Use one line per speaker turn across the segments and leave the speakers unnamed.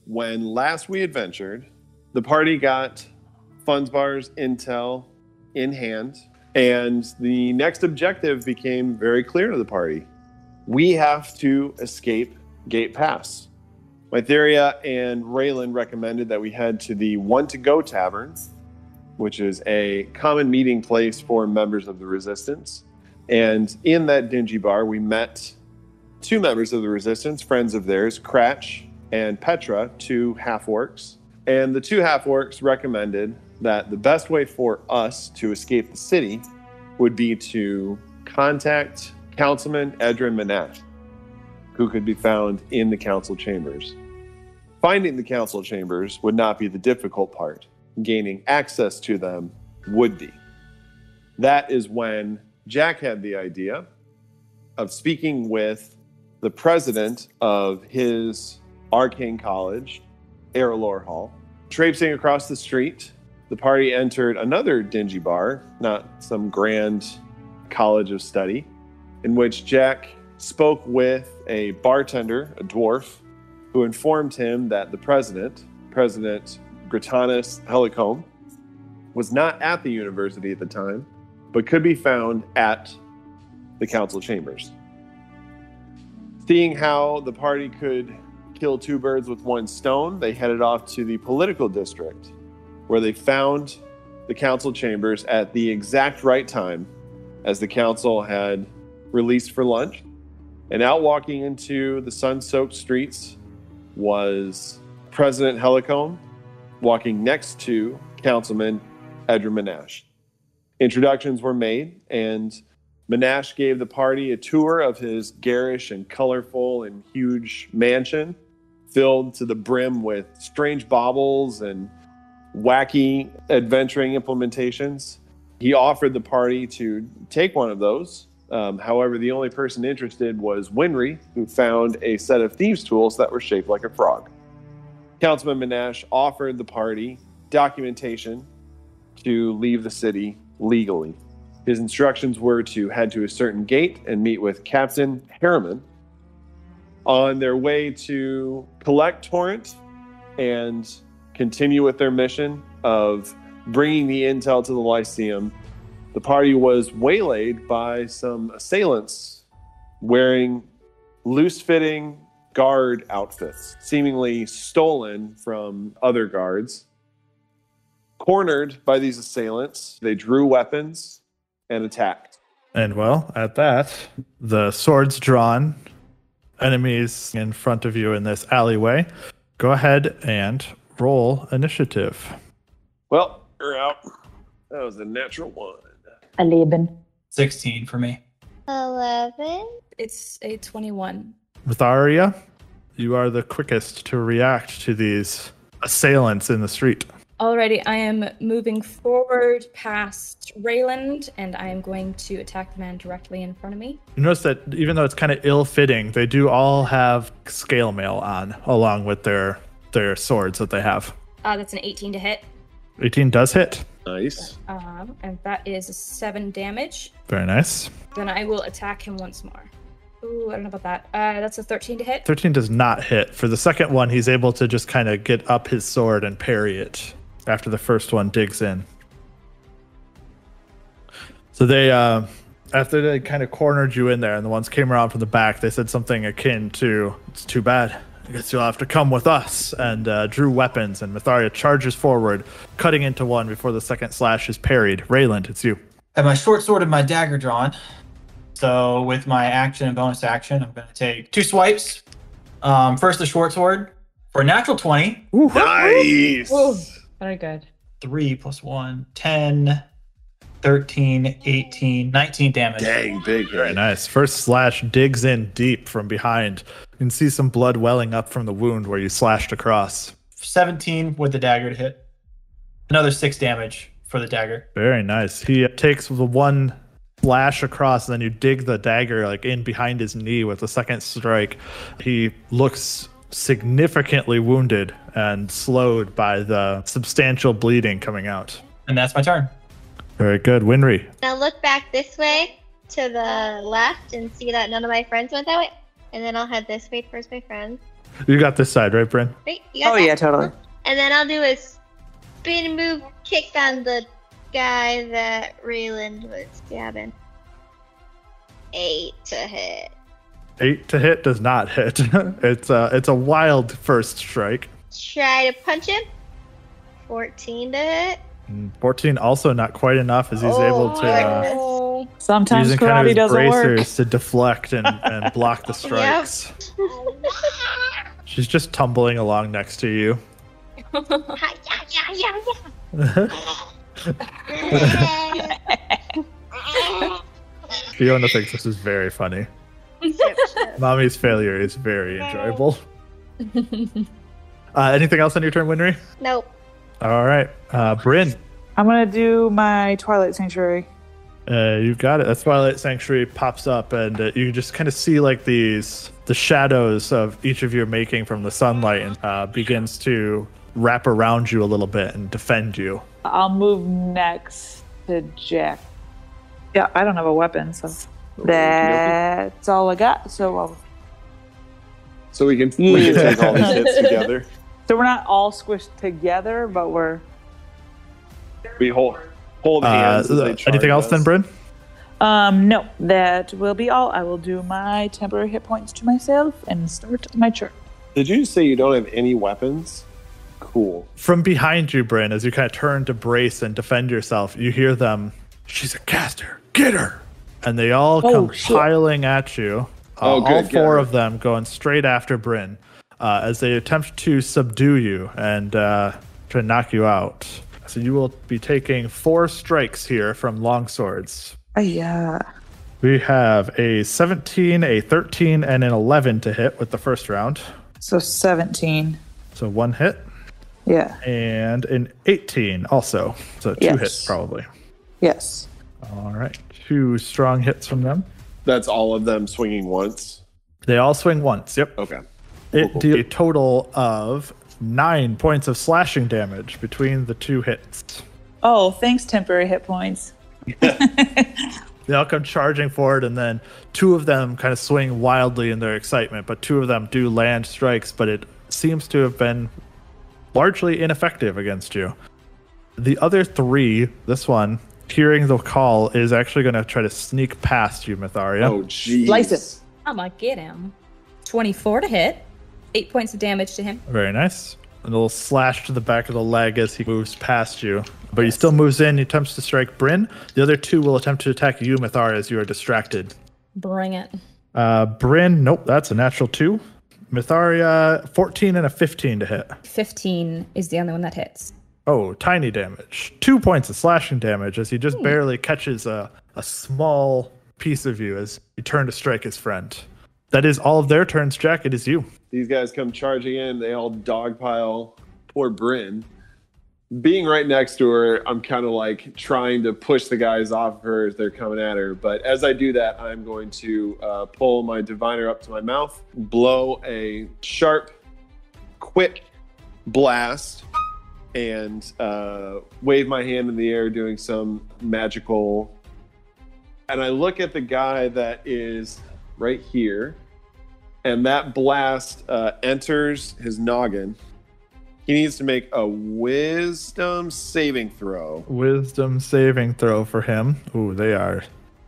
when last we adventured, the party got Fundsbar's intel in hand, and the next objective became very clear to the party. We have to escape Gate Pass. Myetharia and Rayland recommended that we head to the One to Go Tavern, which is a common meeting place for members of the Resistance. And in that dingy bar, we met two members of the Resistance, friends of theirs, Cratch and Petra, two half-orcs. And the two half-orcs recommended that the best way for us to escape the city would be to contact Councilman Edrin Manash, who could be found in the council chambers. Finding the council chambers would not be the difficult part. Gaining access to them would be. That is when Jack had the idea of speaking with the president of his arcane college, Aerolore Hall. Traipsing across the street, the party entered another dingy bar, not some grand college of study, in which Jack spoke with a bartender, a dwarf, who informed him that the President Gritanus Helicombe, was not at the university at the time, but could be found at the council chambers. Seeing how the party could kill two birds with one stone, they headed off to the political district, where they found the council chambers at the exact right time, as the council had released for lunch. And out walking into the sun-soaked streets was President Helicombe, walking next to Councilman Edrin Manash. Introductions were made, and Manash gave the party a tour of his garish and colorful and huge mansion, filled to the brim with strange baubles and wacky adventuring implementations. He offered the party to take one of those. However, the only person interested was Winry, who found a set of thieves' tools that were shaped like a frog. Councilman Manash offered the party documentation to leave the city legally. His instructions were to head to a certain gate and meet with Captain Harriman on their way to collect Torrent and continue with their mission of bringing the intel to the Lyceum. The party was waylaid by some assailants wearing loose-fitting guard outfits, seemingly stolen from other guards. Cornered by these assailants, they drew weapons and attacked.
And well, at that, the swords drawn, enemies in front of you in this alleyway. Go ahead and roll initiative.
Well, you're out. That was a natural one.
11.
16 for me.
11.
It's a 21.
Myetharia, you are the quickest to react to these assailants in the street.
Alrighty, I am moving forward past Rayland, and I am going to attack the man directly in front of me.
You notice that even though it's kind of ill-fitting, they do all have scale mail on, along with their swords that they have.
That's an 18 to hit.
18 does hit.
Nice.
And that is 7 damage.
Very nice.
Then I will attack him once more. Ooh, I don't know about that. That's a 13 to hit.
13 does not hit. For the second one, he's able to just kind of get up his sword and parry it after the first one digs in. So they, after they kind of cornered you in there and the ones came around from the back, they said something akin to, "It's too bad. I guess you'll have to come with us," and drew weapons, and Myetharia charges forward, cutting into one before the second slash is parried. Rayland, it's you.
I have my short sword and my dagger drawn. So with my action and bonus action, I'm going to take 2 swipes. First, the short sword for a natural 20.
Ooh.
Nice.
Whoa. Very good.
3 plus 1, 10, 13, 18, 19 damage.
Dang, big hit.
Very nice. First slash digs in deep from behind. You can see some blood welling up from the wound where you slashed across.
17 with the dagger to hit. Another 6 damage for the dagger.
Very nice. He takes the one slash across, and then you dig the dagger like in behind his knee with the second strike. He looks significantly wounded and slowed by the substantial bleeding coming out.
And that's my turn.
Very good. Winry.
Now look back this way to the left and see that none of my friends went that way. And then I'll head this way towards my friends.
You got this side, right, Bryn?
Right, you got
Oh
that?
yeah, totally.
And then I'll do a spin move kick on the guy that Rayland was stabbing. 8 to hit.
8 to hit does not hit. It's a wild first strike.
Try to punch him. 14 to hit.
14 also not quite enough as he's able to
Oh.
Sometimes
using
karate
kind of his
doesn't work.
bracers to deflect and block the strikes. She's just tumbling along next to you. Fiona thinks this is very funny. Mommy's failure is very enjoyable. Anything else on your turn, Winry?
Nope.
All right, Bryn.
I'm gonna do my Twilight Sanctuary.
You got it. That Twilight Sanctuary pops up, and you just kind of see like the shadows of each of you making from the sunlight, and begins to wrap around you a little bit and defend you.
I'll move next to Jack. Yeah, I don't have a weapon, so that's all I got. So
we can take all these hits together.
so we're not all squished together, but we're.
We hold hands. As they charge
anything else
us.
then, Bryn?
No, that will be all. I will do my temporary hit points to myself and start my turn.
Did you say you don't have any weapons? Cool.
From behind you, Bryn, as you kind of turn to brace and defend yourself, you hear them. She's a caster. Get her! And they all come piling at you. All four of them going straight after Bryn as they attempt to subdue you and try to knock you out. So you will be taking 4 strikes here from longswords.
Yeah.
We have a 17, a 13, and an 11 to hit with the first round.
So 17.
So 1 hit.
Yeah.
And an 18 also. So 2 hits probably.
Yes.
All right. 2 strong hits from them.
That's all of them swinging once?
They all swing once. Yep.
Okay.
It deals a total of 9 points of slashing damage between the 2 hits.
Oh, thanks, temporary hit points.
They all come charging forward, and then 2 of them kind of swing wildly in their excitement, but 2 of them do land strikes, but it seems to have been largely ineffective against you. The other 3, this one, hearing the call, is actually going to try to sneak past you, Myetharia.
Oh, jeez.
Slice it.
I'm gonna get him. 24 to hit. 8 points of damage to him.
Very nice. A little slash to the back of the leg as he moves past you. But he still moves in. He attempts to strike Bryn. The other 2 will attempt to attack you, Myetharia, as you are distracted.
Bring it.
Bryn, nope, that's a natural 2. Myetharia, 14 and a 15 to hit.
15 is the only one that hits.
Oh, tiny damage. 2 points of slashing damage as he just barely catches a small piece of you as you turn to strike his friend. That is all of their turns, Jack. It is you.
These guys come charging in. They all dogpile poor Bryn. Being right next to her, I'm kind of like trying to push the guys off of her as they're coming at her. But as I do that, I'm going to pull my diviner up to my mouth, blow a sharp, quick blast, and wave my hand in the air doing some magical. And I look at the guy that is right here, and that blast enters his noggin. He needs to make a wisdom saving throw.
Wisdom saving throw for him. Ooh, they are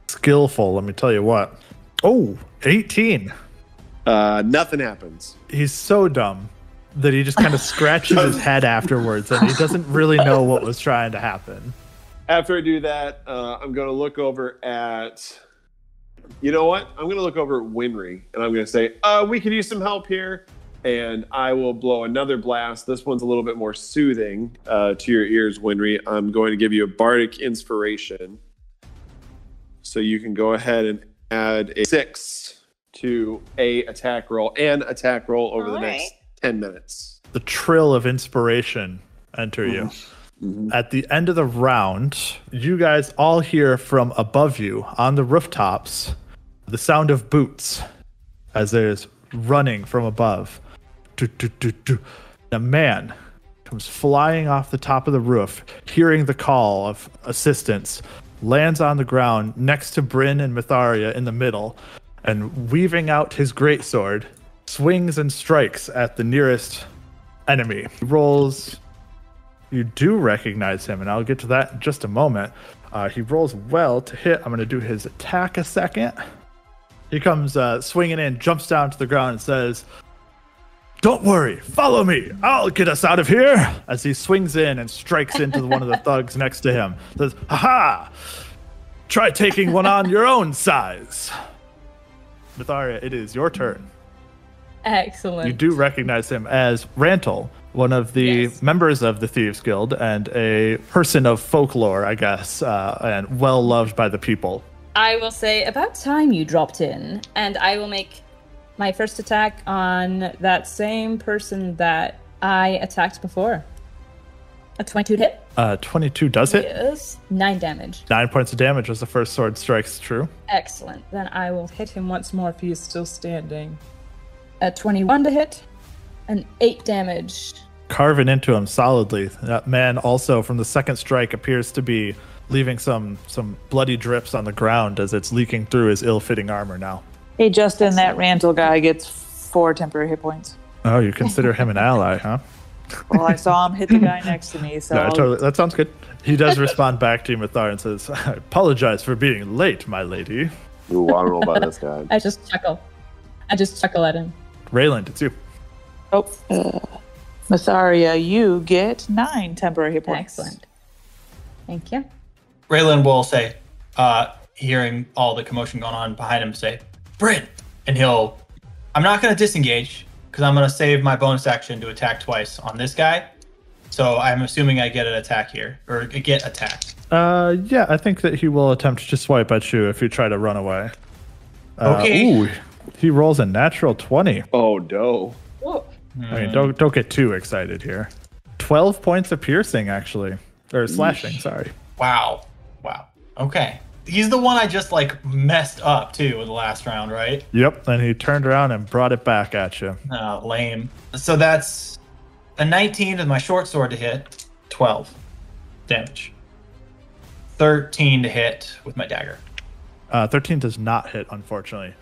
skillful, let me tell you what. Oh, 18.
Nothing happens.
He's so dumb that he just kind of scratches his head afterwards, and he doesn't really know what was trying to happen.
After I do that, I'm going to look over at... You know what? I'm going to look over at Winry, and I'm going to say, we could use some help here. And I will blow another blast. This one's a little bit more soothing to your ears, Winry. I'm going to give you a bardic inspiration. So you can go ahead and add a 6 to a attack roll over the next 10 minutes.
The trill of inspiration enter you. Mm-hmm. At the end of the round, you guys all hear from above you on the rooftops the sound of boots as there's running from above. A man comes flying off the top of the roof, hearing the call of assistance, lands on the ground next to Bryn and Myetharia in the middle, and weaving out his greatsword, swings and strikes at the nearest enemy. He rolls. You do recognize him, and I'll get to that in just a moment. He rolls well to hit. I'm going to do his attack a second. He comes swinging in, jumps down to the ground, and says, "Don't worry, follow me. I'll get us out of here." As he swings in and strikes into one of the thugs next to him. Says, "Ha-ha! Try taking one on your own size." Myetharia, it is your turn.
Excellent.
You do recognize him as Rantel, one of the members of the Thieves Guild and a person of folklore, I guess, and well-loved by the people.
I will say, about time you dropped in, and I will make my first attack on that same person that I attacked before. A 22 hit?
22 does hit.
Yes. 9 damage.
9 points of damage as the first sword strikes true.
Excellent. Then I will hit him once more if he is still standing. A 21 to hit, and 8 damage.
Carving into him solidly. That man also from the second strike appears to be leaving some bloody drips on the ground as it's leaking through his ill-fitting armor now.
Hey, Justin, that Rantel guy gets 4 temporary hit points.
Oh, you consider him an ally, huh?
Well, I saw him hit the guy next to me, so...
No, totally. That sounds good. He does respond back to you, Myetharia, and says, "I apologize for being late, my lady."
Ooh, I don't know about this guy.
I just chuckle at him.
Rayland, it's you.
Oh, Myetharia, you get 9 temporary hit points.
Excellent. Thank you.
Rayland will say, hearing all the commotion going on behind him, say, "Bryn!" And I'm not going to disengage, because I'm going to save my bonus action to attack twice on this guy. So I'm assuming I get an attack here, or get attacked.
Yeah, I think that he will attempt to swipe at you if you try to run away.
Okay.
Ooh, he rolls a natural 20.
Oh, no.
Whoa.
I mean, don't get too excited here. 12 points of piercing, actually. Or slashing, sorry.
Wow. Okay. He's the one I just, messed up, too, in the last round, right?
Yep, and he turned around and brought it back at you.
Lame. So that's a 19 with my short sword to hit, 12 damage. 13 to hit with my dagger.
13 does not hit, unfortunately.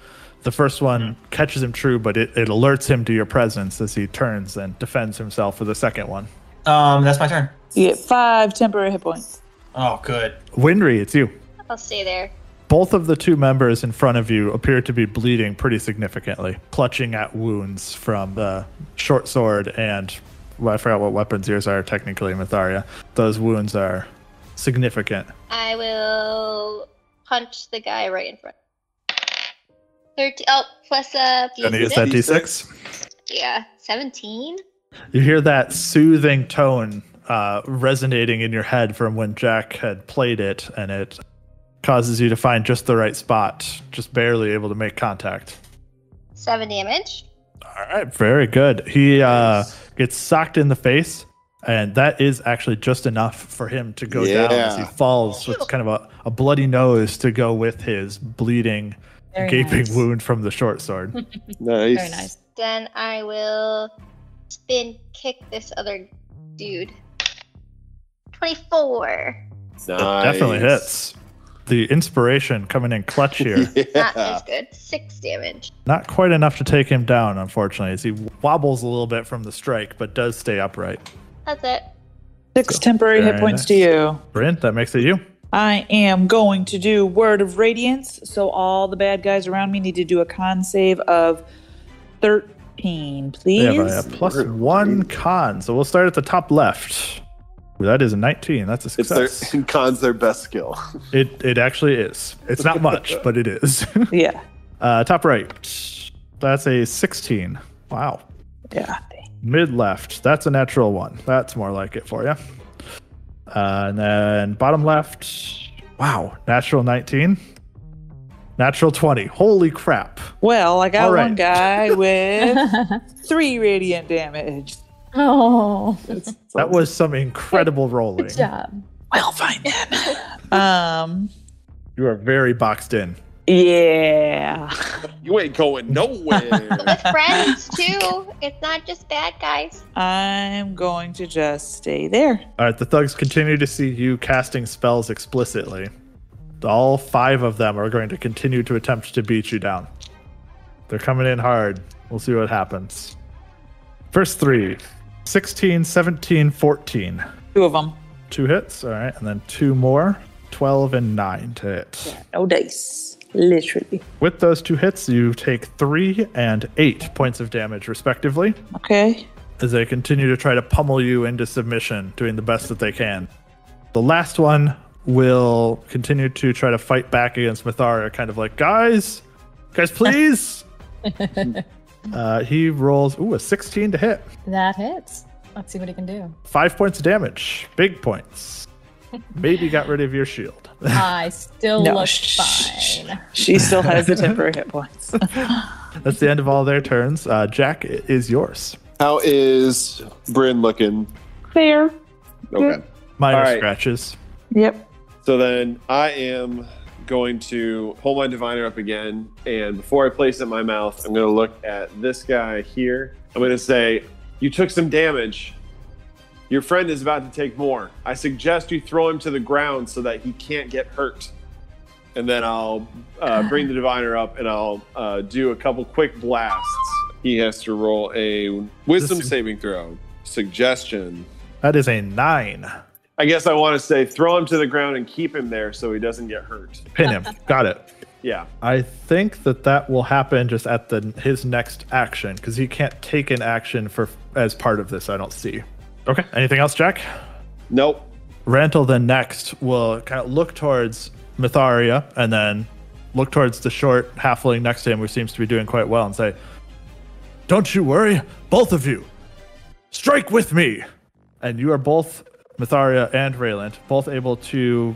The first one catches him true, but it alerts him to your presence as he turns and defends himself for the second one.
That's my turn.
You get 5 temporary hit points.
Oh, good.
Winry, it's you.
I'll stay there.
Both of the two members in front of you appear to be bleeding pretty significantly, clutching at wounds from the short sword and, well, I forgot what weapons yours are technically, Myetharia. Those wounds are significant.
I will punch the guy right in front. 13. Oh, plus
And is that D6?
Yeah, 17.
You hear that soothing tone resonating in your head from when Jack had played it, and it causes you to find just the right spot, just barely able to make contact.
7 damage.
All right, very good. He gets socked in the face, and that is actually just enough for him to go down as he falls with kind of a bloody nose to go with his bleeding, gaping wound from the short sword.
Nice.
Very nice.
Then I will spin kick this other dude. 24.
Nice.
Definitely hits. The inspiration coming in clutch here.
Not as good. 6 damage.
Not quite enough to take him down, unfortunately, as he wobbles a little bit from the strike, but does stay upright.
That's it.
6 temporary hit points to you.
Bryn, that makes it you.
I am going to do Word of Radiance, so all the bad guys around me need to do a con save of 13, please.
They have a +1 con, so we'll start at the top left. That is a 19. That's a success.
Con's their best skill.
It actually is. It's not much, but it is.
Yeah.
Top right. That's a 16. Wow.
Yeah.
Mid left. That's a natural 1. That's more like it for you. And then bottom left. Wow. Natural 19. Natural 20. Holy crap.
Well, I got
All right.
one guy with 3 radiant damage.
Oh,
That was some incredible rolling.
good job.
Well, fine then.
You are very boxed in.
Yeah.
You ain't going nowhere.
With friends, too. It's not just bad guys.
I'm going to just stay there.
All right, the thugs continue to see you casting spells explicitly. All 5 of them are going to continue to attempt to beat you down. They're coming in hard. We'll see what happens. First three. 16, 17, 14.
2 of them.
2 hits. All right. And then 2 more. 12 and 9 to hit.
Yeah, no dice. Literally.
With those 2 hits, you take 3 and 8 points of damage, respectively,
Okay.
as they continue to try to pummel you into submission, doing the best that they can. The last one will continue to try to fight back against Myetharia, kind of like, guys, please. He rolls, a 16 to hit.
That hits. Let's see what he can do.
5 points of damage. Big points. Maybe got rid of your shield.
I still
No,
look fine.
She still has the temporary hit points.
That's the end of all their turns. Jack, it is yours.
How is Bryn looking?
Fair.
Okay.
Minor
All right.
scratches.
Yep.
So then I am going to pull my diviner up again, and before I place it in my mouth, I'm going to look at this guy here. I'm going to say, you took some damage. Your friend is about to take more. I suggest you throw him to the ground so that he can't get hurt. And then I'll bring the diviner up, and I'll do a couple quick blasts. He has to roll a wisdom saving throw. Suggestion.
That is a 9.
I guess I want to say throw him to the ground and keep him there so he doesn't get hurt.
Pin him. Got it.
Yeah.
I think that will happen just at his next action, because he can't take an action as part of this, I don't see. Okay. Anything else, Jack?
Nope.
Rantel then next will kind of look towards Myetharia and then look towards the short halfling next to him, who seems to be doing quite well, and say, don't you worry, both of you. Strike with me. And you are both, Myetharia and Rayland, both able to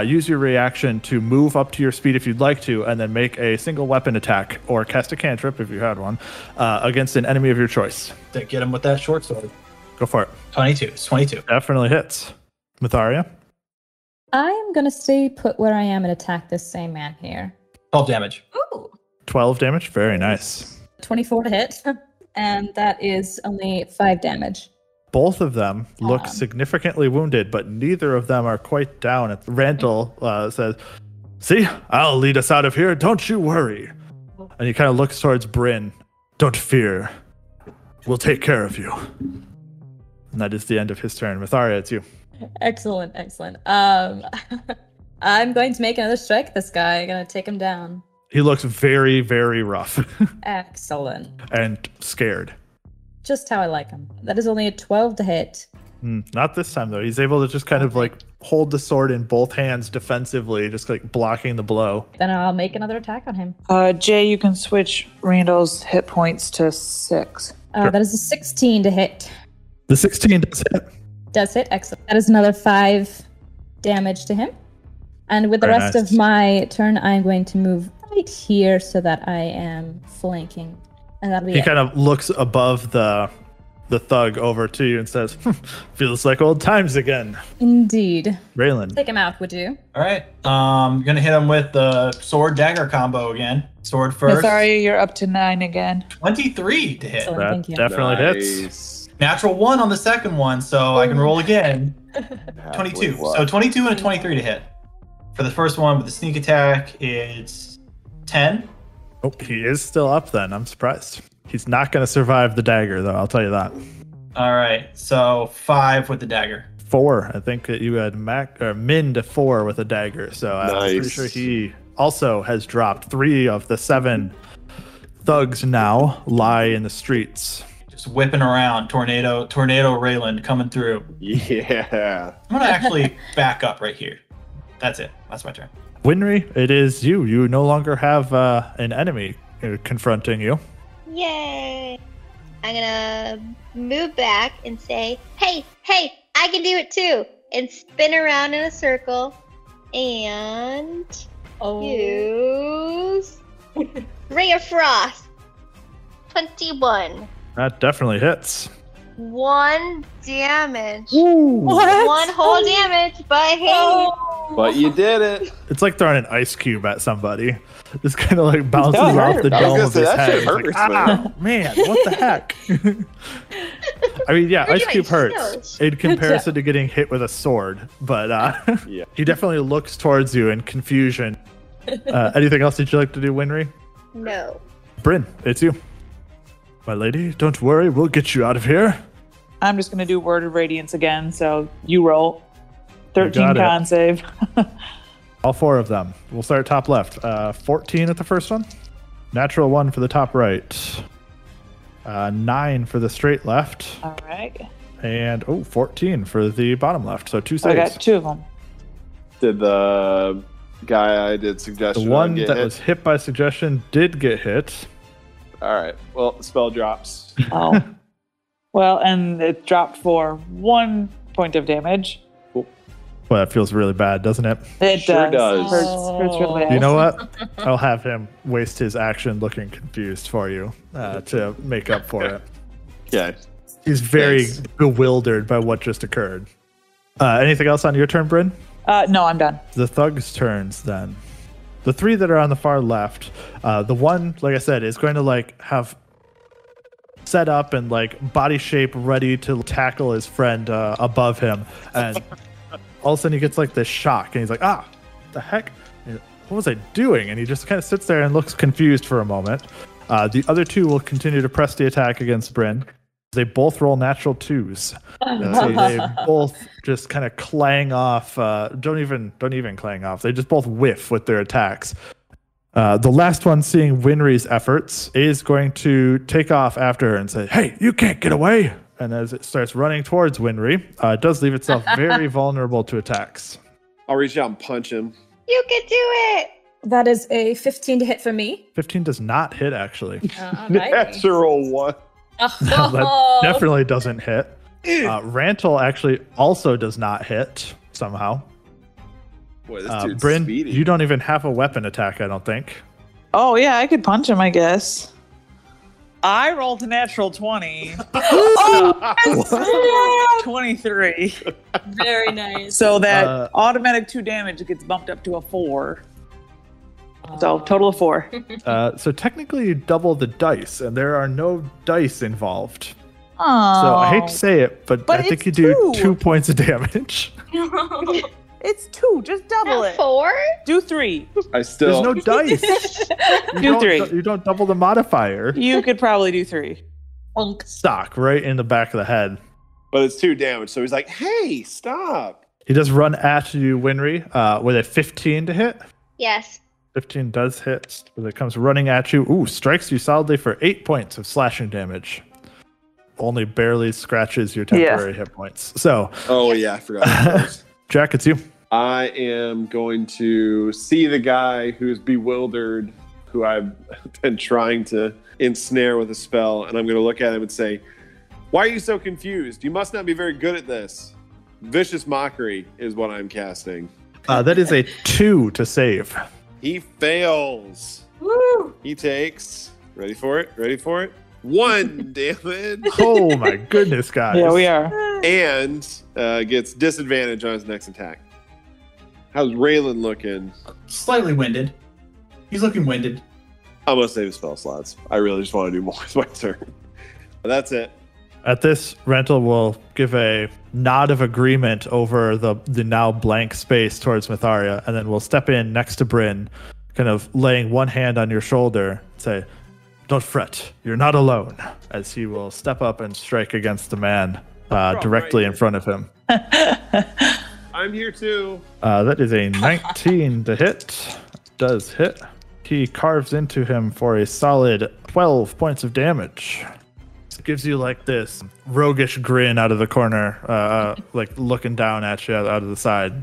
use your reaction to move up to your speed if you'd like to, and then make a single weapon attack or cast a cantrip if you had one against an enemy of your choice.
To get him with that short sword.
Go for it.
22. It's 22.
Definitely hits. Myetharia?
I am going to stay put where I am and attack this same man here.
12 damage.
Ooh.
12 damage. Very nice.
24 to hit. And that is only 5 damage.
Both of them look significantly wounded, but neither of them are quite down. Randall says, see, I'll lead us out of here. Don't you worry. And he kind of looks towards Bryn. Don't fear. We'll take care of you. And that is the end of his turn. Myetharia, it's you.
Excellent. I'm going to make another strike at this guy. I'm going to take him down.
He looks very, very rough.
Excellent.
And scared.
Just how I like him. That is only a 12 to hit.
Not this time, though. He's able to just kind of like hold the sword in both hands defensively, just like blocking the blow.
Then I'll make another attack on him.
Jay, you can switch Randall's hit points to 6.
Sure.
That is a 16 to hit.
The 16 does hit.
Does hit. Excellent. That is another 5 damage to him. And with the
Very
rest
nice.
of my turn, I'm going to move right here so that I am flanking. And that'll be
He
it.
kind of looks above the thug over to you and says, feels like old times again.
Indeed.
Rayland.
Take him out, would you?
All right. Gonna hit him with the sword dagger combo again. Sword first.
Myetharia, you're up to 9 again.
23 to hit.
Excellent.
That
Thank you.
definitely hits.
Nice.
Natural 1 on the second one, so I can roll again. 22.
Halfway
So 22 and a 23 to hit. For the first one with the sneak attack, it's 10.
Oh, he is still up then. I'm surprised. He's not going to survive the dagger, though. I'll tell you that.
All right. So 5 with the dagger.
4. I think that you had min to 4 with a dagger. So I'm pretty
Nice.
sure he also has dropped. 3 of the 7 thugs now lie in the streets.
Just whipping around. Tornado Rayland coming through.
Yeah.
I'm going to actually back up right here. That's it. That's my turn.
Winry, it is you. You no longer have an enemy confronting you.
Yay! I'm gonna move back and say, hey, I can do it too! And spin around in a circle and use Ray of Frost. 21.
That definitely hits.
1 damage.
What?
1 whole damage, but hey,
But you did it.
It's like throwing an ice cube at somebody. Just kind of like bounces
That
off
hurt.
the
I was
dome
gonna
of
say,
his
that
head.
shit
It's like,
hurts,
ah, man, what the heck? I mean, yeah,
You're
ice
doing
cube hurts
so-
in comparison to getting hit with a sword. But
Yeah.
he definitely looks towards you in confusion. Anything else that you'd like to do, Winry?
no.
Bryn, it's you. My lady, don't worry. We'll get you out of here.
I'm just going to do Word of Radiance again, so you roll. 13
got it.
con save.
All 4 of them. We'll start top left. 14 at the first one. Natural 1 for the top right. 9 for the straight left.
All right.
And 14 for the bottom left. So 2
I
saves.
got 2 of them.
Did the guy I did suggestion
The one
get
that
hit?
was hit by suggestion did get hit.
All right. Well, spell drops.
Oh. Well, and it dropped for 1 point of damage.
Well, that feels really bad, doesn't it?
It
Sure
does.
does.
Hurts really bad.
You know what? I'll have him waste his action looking confused for you to make up for it.
Okay.
He's very
Thanks.
bewildered by what just occurred. Anything else on your turn, Bryn?
No, I'm done.
The thugs' turns then. The 3 that are on the far left, the one, like I said, is going to have set up and body shape ready to tackle his friend above him, and all of a sudden he gets this shock and he's like, the heck, what was I doing? And he just kind of sits there and looks confused for a moment. The other 2 will continue to press the attack against Bryn. They both roll natural 2s. So they both just kind of clang off. Don't even clang off. They just both whiff with their attacks. The last one, seeing Winry's efforts, is going to take off after her and say, "Hey, you can't get away!" And as it starts running towards Winry, it does leave itself very vulnerable to attacks.
I'll reach out and punch him.
You can do it.
That is a 15 to hit for me.
15 does not hit, actually.
Alrighty.
Natural 1.
That definitely doesn't hit. Rantle actually also does not hit somehow.
Boy, this dude's
Bryn,
speedy.
you don't even have a weapon attack, I don't think.
Oh, yeah, I could punch him, I guess. I rolled a natural 20. 23.
Very nice.
So that automatic 2 damage gets bumped up to a 4. So total of 4.
So technically you double the dice, and there are no dice involved.
Oh.
So I hate to say it, but I think
it's
you do
2.
2 points of damage.
It's 2. Just double
Not
it.
4?
Do 3.
I
There's
still.
no dice.
Do 3.
You don't double the modifier.
You could probably do 3.
Sock right in the back of the head.
But it's 2 damage. So he's like, "Hey, stop!"
He does run at you, Winry, with a 15 to hit.
Yes.
15 does hit. As it comes running at you. Ooh, strikes you solidly for 8 points of slashing damage. Only barely scratches your temporary hit points. So,
Oh yeah, I forgot. about those.
Jack, it's you.
I am going to see the guy who's bewildered, who I've been trying to ensnare with a spell, and I'm going to look at him and say, "Why are you so confused? You must not be very good at this." Vicious Mockery is what I'm casting.
That is a 2 to save.
He fails.
Woo!
He takes, ready for it, 1 damage,
Oh my goodness, guys.
Yeah, we are.
and gets disadvantage on his next attack. How's Rayland looking?
Slightly winded. He's looking winded.
I'm going to save spell slots. I really just want to do more with my turn. That's it.
At this, Rental will give a nod of agreement over the now blank space towards Myetharia, and then we'll step in next to Bryn, kind of laying one hand on your shoulder, and say, "Don't fret, you're not alone," as he will step up and strike against the man directly in front of him.
I'm here too.
That is a 19 to hit. Does hit. He carves into him for a solid 12 points of damage. Gives you this roguish grin out of the corner, looking down at you out of the side.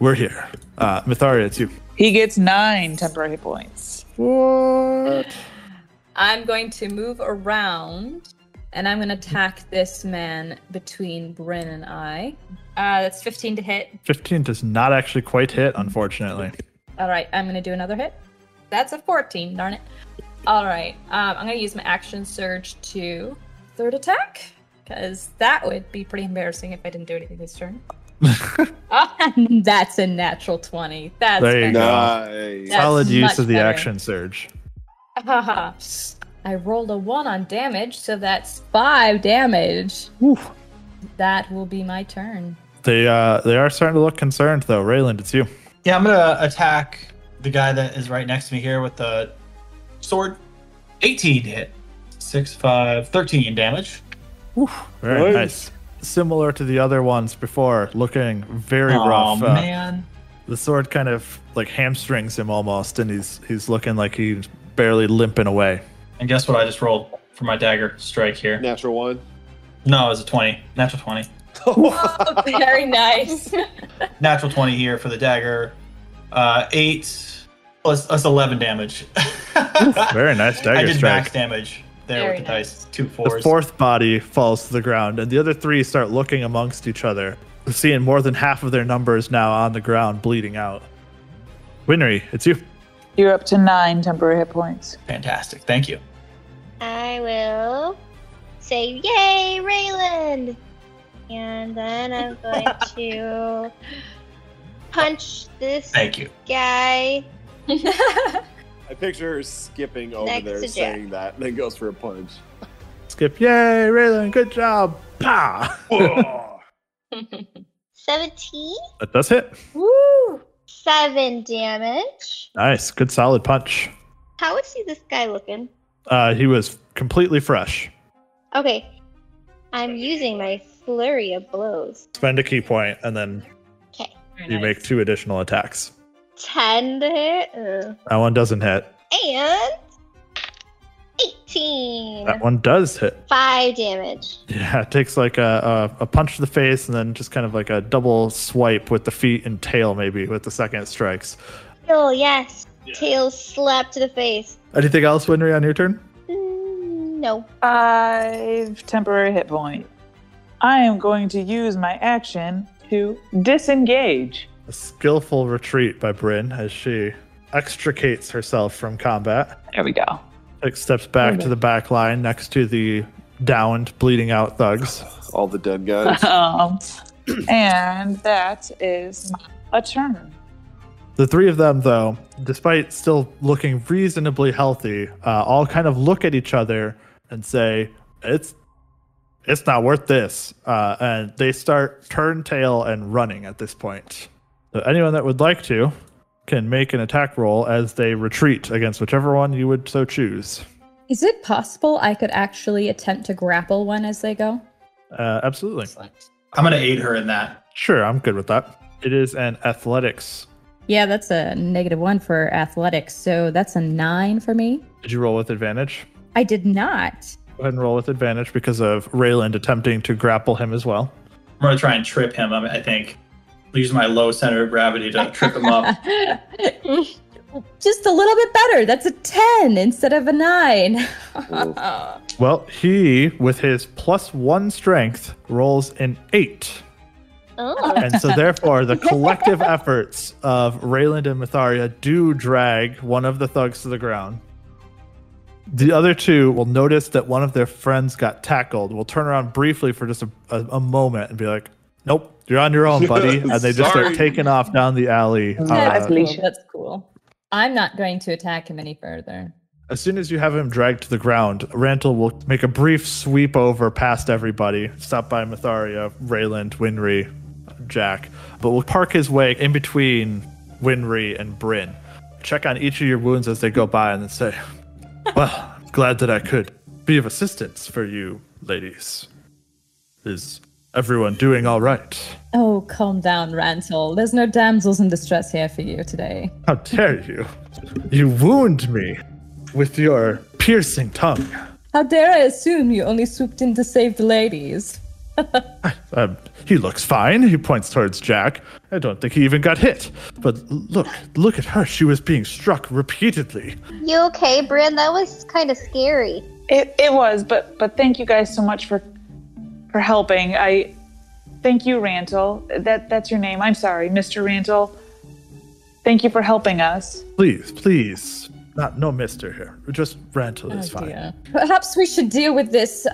We're here. Myetharia, it's you.
He gets 9 temporary hit points.
What?
I'm going to move around, and I'm going to attack this man between Bryn and I. That's 15 to hit.
15 does not actually quite hit, unfortunately.
All right, I'm going to do another hit. That's a 14, darn it. All right, I'm going to use my action surge to third attack, because that would be pretty embarrassing if I didn't do anything this turn. That's a natural 20. That's
There you go.
Nice.
That's
Solid use
much
of the
better.
action surge.
Haha. I rolled a 1 on damage, so that's 5 damage.
Whew.
That will be my turn.
They are starting to look concerned, though. Rayland, it's you.
Yeah, I'm gonna attack the guy that is right next to me here with the sword. 18 to hit. 6, 5, 13 damage.
Very nice. Similar to the other ones before, looking very rough.
Oh, man.
The sword kind of like hamstrings him almost, and he's looking like he's barely limping away.
And guess what I just rolled for my dagger strike here?
Natural 1.
No, it was a 20. Natural 20.
Whoa, very nice.
Natural 20 here for the dagger. 8 plus 11 damage.
Very nice dagger
I did
strike.
max damage there
Very
with the
nice.
dice. 2
The
4s.
fourth body falls to the ground, and the other three start looking amongst each other, seeing more than half of their numbers now on the ground, bleeding out. Winry, it's you.
You're up to 9 temporary hit points.
Fantastic. Thank you.
I will say, yay, Rayland! And then I'm going to punch this
Thank you.
guy.
I picture her skipping over
Next
there
to Jack.
saying that, and then goes for a punch.
Skip, yay, Rayland, good job. Pah!
17,
That does hit.
Woo!
7 damage.
Nice, good solid punch.
How is this guy looking?
He was completely fresh.
Okay, I'm using my flurry of blows.
Spend a key point, and then
Okay,
Very
you
nice.
make 2 additional attacks.
10 to hit.
That one doesn't hit.
And 18.
That one does hit.
5 damage.
Yeah, it takes like a punch to the face, and then just kind of like a double swipe with the feet and tail, maybe, with the second strikes.
Oh, yes. Tail slap to the face.
Anything else, Winry, on your turn?
No.
5 temporary hit point. I am going to use my action to disengage.
A skillful retreat by Bryn as she extricates herself from combat.
There we go.
Takes steps back to the back line next to the downed, bleeding out thugs.
All the dead guys.
And that is a turn.
The three of them, though, despite still looking reasonably healthy, all kind of look at each other and say, it's not worth this. And they start turn tail and running at this point. So anyone that would like to can make an attack roll as they retreat against whichever one you would so choose.
Is it possible I could actually attempt to grapple one as they go?
Absolutely.
I'm going to aid her in that.
Sure, I'm good with that. It is an athletics.
Yeah, that's a -1 for athletics, so that's a 9 for me.
Did you roll with advantage?
I did not.
Go ahead and roll with advantage because of Rayland attempting to grapple him as well.
I'm going to try and trip him, I think. Use my low center of gravity to trip him up.
Just a little bit better. That's a 10 instead of a 9.
Well, he, with his +1 strength, rolls an 8.
Oh.
And so therefore, the collective efforts of Rayland and Myetharia do drag one of the thugs to the ground. The other two will notice that one of their friends got tackled. Will turn around briefly for just a moment and be like, nope, you're on your own, buddy. And they just start
Sorry.
taking off down the alley.
That's cool.
That's cool. I'm not going to attack him any further.
As soon as you have him dragged to the ground, Rantel will make a brief sweep over past everybody, stop by Myetharia, Rayland, Winry, Jack, but will park his way in between Winry and Bryn. Check on each of your wounds as they go by and then say, well, glad that I could be of assistance for you, ladies. Is everyone doing all right?
Oh, calm down, Rantel. There's no damsels in distress here for you today.
How dare you? You wound me with your piercing tongue.
How dare I assume you only swooped in to save the ladies?
He looks fine. He points towards Jack. I don't think he even got hit. But look at her. She was being struck repeatedly.
You okay, Bryn? That was kind of scary.
It was, but thank you guys so much for helping. I thank you, Rantel. That's your name. I'm sorry, Mr. Rantel. Thank you for helping us.
Please. No mister here. Just Rantel is fine.
Dear. Perhaps we should deal with this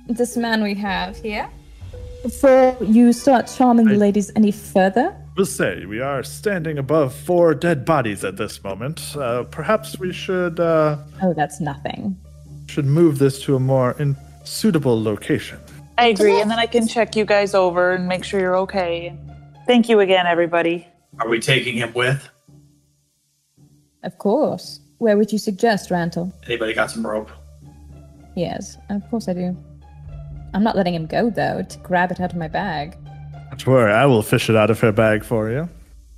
this man we have here before you start charming the ladies any further.
We'll say we are standing above 4 dead bodies at this moment. Perhaps we should
Oh, that's nothing.
move this to a more suitable location.
I agree, and then I can check you guys over and make sure you're okay. Thank you again, everybody.
Are we taking him with?
Of course. Where would you suggest, Rantel?
Anybody got some rope?
Yes, of course I do. I'm not letting him go, though, to grab it out of my bag.
Don't worry, I will fish it out of her bag for you.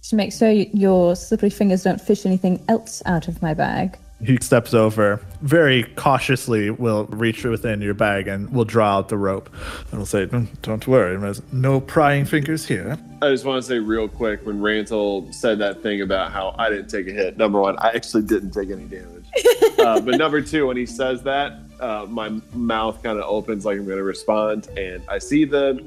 To make sure your slippery fingers don't fish anything else out of my bag.
He steps over, very cautiously will reach within your bag and will draw out the rope. And will say, don't worry, there's no prying fingers here.
I just want to say real quick, when Rantel said that thing about how I didn't take a hit, number one, I actually didn't take any damage. But number two, when he says that, my mouth kind of opens like I'm going to respond, and I see the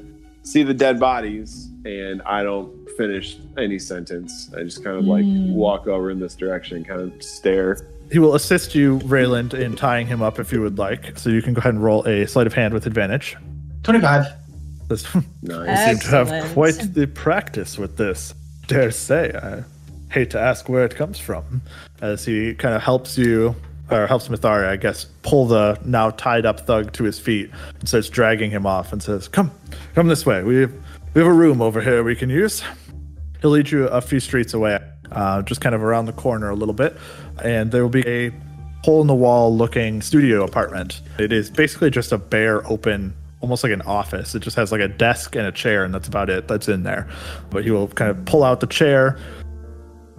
dead bodies, and I don't finish any sentence. I just kind of like walk over in this direction, kind of stare.
He will assist you, Rayland, in tying him up if you would like. So you can go ahead and roll a sleight of hand with advantage.
25.
Nice.
You seem to have quite the practice with this. Dare say, I hate to ask where it comes from. As he kind of helps you, or helps Myetharia, I guess, pull the now tied up thug to his feet and starts dragging him off and says, come this way. We have a room over here we can use. He'll lead you a few streets away, just kind of around the corner a little bit, and there will be a hole-in-the-wall looking studio apartment. It is basically just a bare, open, almost like an office. It just has like a desk and a chair, and that's about it that's in there. But he will kind of pull out the chair,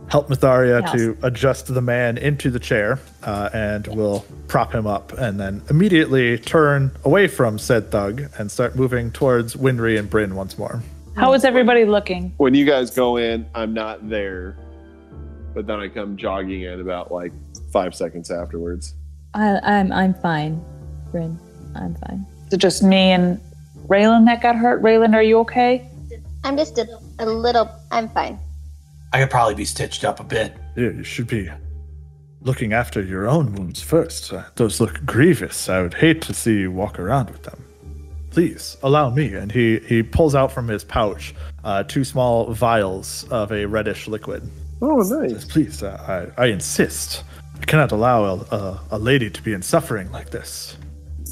help Myetharia to adjust the man into the chair, and will prop him up, and then immediately turn away from said thug and start moving towards Winry and Bryn once more.
How is everybody looking?
When you guys go in, I'm not there, but then I come jogging in about like 5 seconds afterwards.
I'm fine, Bryn. I'm fine.
Is it just me and Rayland that got hurt? Rayland, are you okay?
I'm just a little. I'm fine.
I could probably be stitched up a bit.
Yeah, you should be looking after your own wounds first. Those look grievous. I would hate to see you walk around with them. Please, allow me. And he pulls out from his pouch 2 small vials of a reddish liquid.
Oh, nice.
Please, I insist. I cannot allow a lady to be in suffering like this.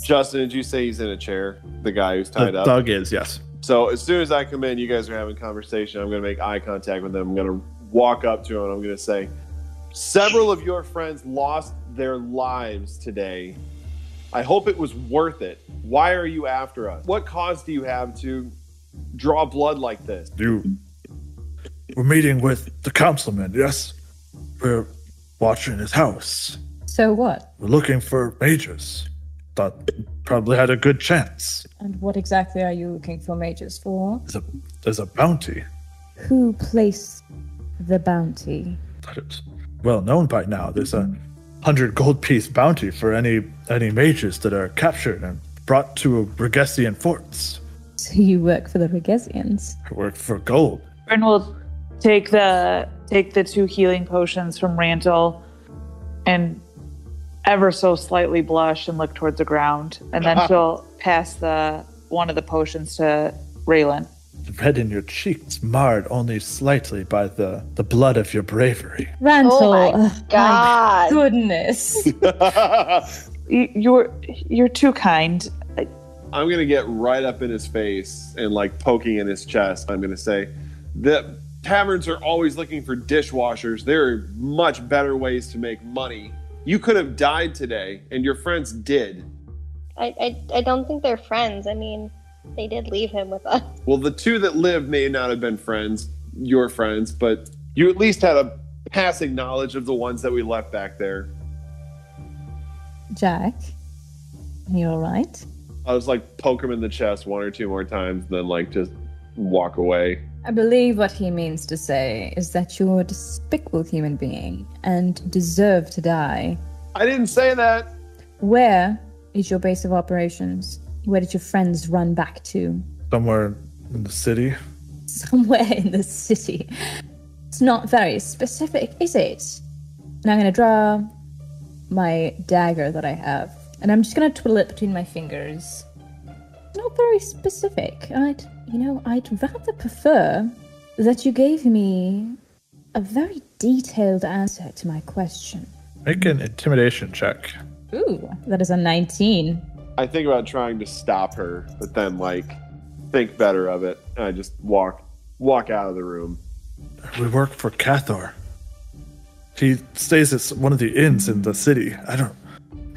Justin, did you say he's in a chair? The guy who's tied
The
up?
thug is, yes.
So as soon as I come in, you guys are having a conversation. I'm going to make eye contact with them. I'm going to walk up to him and I'm going to say, several of your friends lost their lives today. I hope it was worth it. Why are you after us? What cause do you have to draw blood like this?
We're meeting with the councilman, yes? We're watching his house.
So what?
We're looking for mages. Thought probably had a good chance.
And what exactly are you looking for mages for?
There's a bounty.
Who placed the bounty?
Thought it's well known by now. There's a 100 gold piece bounty for any mages that are captured and brought to Regessian forts.
So you work for the Regessians?
I work for gold.
Bryn will take the 2 healing potions from Rantel and ever so slightly blush and look towards the ground, and then she'll pass one of the potions to Rayland.
The red in your cheeks marred only slightly by the blood of your bravery.
Rantel.
Oh my God.
My goodness.
You're too kind.
I'm going to get right up in his face and like poking in his chest. I'm going to say, the taverns are always looking for dishwashers. There are much better ways to make money. You could have died today, and your friends did.
I don't think they're friends. I mean, they did leave him with us.
Well, the 2 that lived may not have been friends, your friends, but you at least had a passing knowledge of the ones that we left back there.
Jack, are you all right?
I was like, poke him in the chest 1 or 2 more times, then like just walk away.
I believe what he means to say is that you're a despicable human being and deserve to die.
I didn't say that.
Where is your base of operations? Where did your friends run back to?
Somewhere in the city.
Somewhere in the city. It's not very specific, is it? And I'm going to draw my dagger that I have, and I'm just going to twiddle it between my fingers. Not very specific. I'd rather prefer that you gave me a very detailed answer to my question.
Make an intimidation check.
Ooh, that is a 19.
I think about trying to stop her, but then like think better of it, and I just walk out of the room.
We work for Cathar. He stays at one of the inns in the city.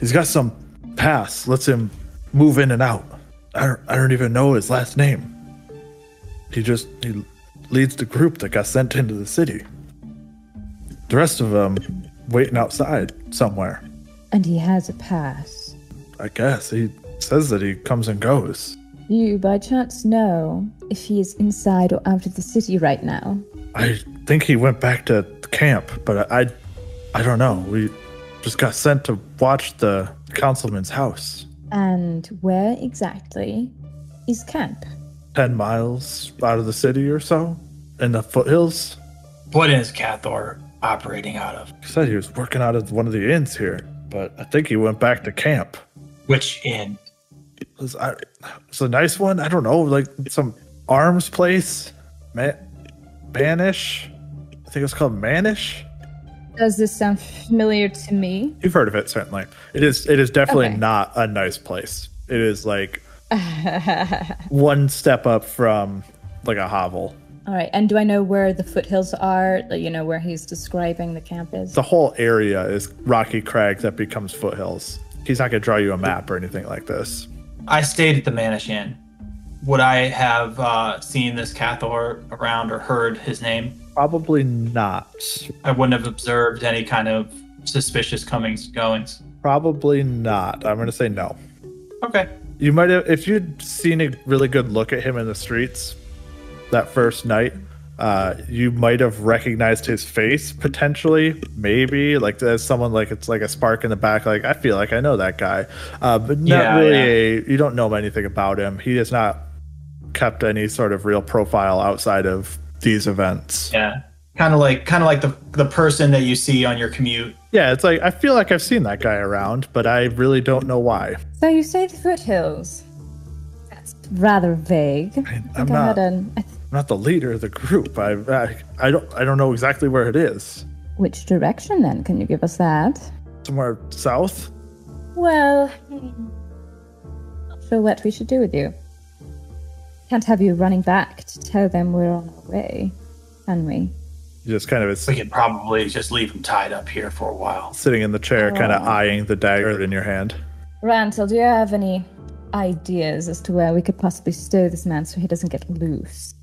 He's got some pass lets him move in and out. I don't even know his last name. He leads the group that got sent into the city. The rest of them waiting outside somewhere.
And he has a pass.
I guess. He says that he comes and goes.
You by chance know if he is inside or out of the city right now?
I think he went back to camp, but I don't know. We just got sent to watch the councilman's house.
And where exactly is camp?
10 miles out of the city or so, in the foothills.
What is Cathor operating out of?
He said he was working out of one of the inns here, but I think he went back to camp.
Which inn?
It's a nice one. I don't know, like some arms place. Manish? I think it's called Manish.
Does this sound familiar to me?
You've heard of it, certainly. It is definitely
Okay.
not a nice place. It is like one step up from like a hovel.
All right, and do I know where the foothills are? Like, you know, where he's describing the camp is?
The whole area is rocky crag that becomes foothills. He's not going to draw you a map or anything like this.
I stayed at the Manish Inn. Would I have seen this Cathor around or heard his name?
Probably not.
I wouldn't have observed any kind of suspicious comings and goings.
Probably not. I'm going to say no.
Okay.
You might have, if you'd seen a really good look at him in the streets that first night, you might have recognized his face potentially, maybe like as someone like it's like a spark in the back. Like I feel like I know that guy, but not really. You don't know anything about him. He has not kept any sort of real profile outside of these events.
Yeah. Kind of like the person that you see on your commute.
Yeah, it's like I feel like I've seen that guy around, but I really don't know why.
So you say the foothills? That's rather vague.
I'm not the leader of the group. I don't know exactly where it is.
Which direction then? Can you give us that?
Somewhere south?
Well, not sure what we should do with you. Can't have you running back to tell them we're on our way, can we?
You just kind of
We could probably just leave him tied up here for a while.
sitting in the chair, kind of eyeing the dagger in your hand.
Rantel, do you have any ideas as to where we could possibly stow this man so he doesn't get loose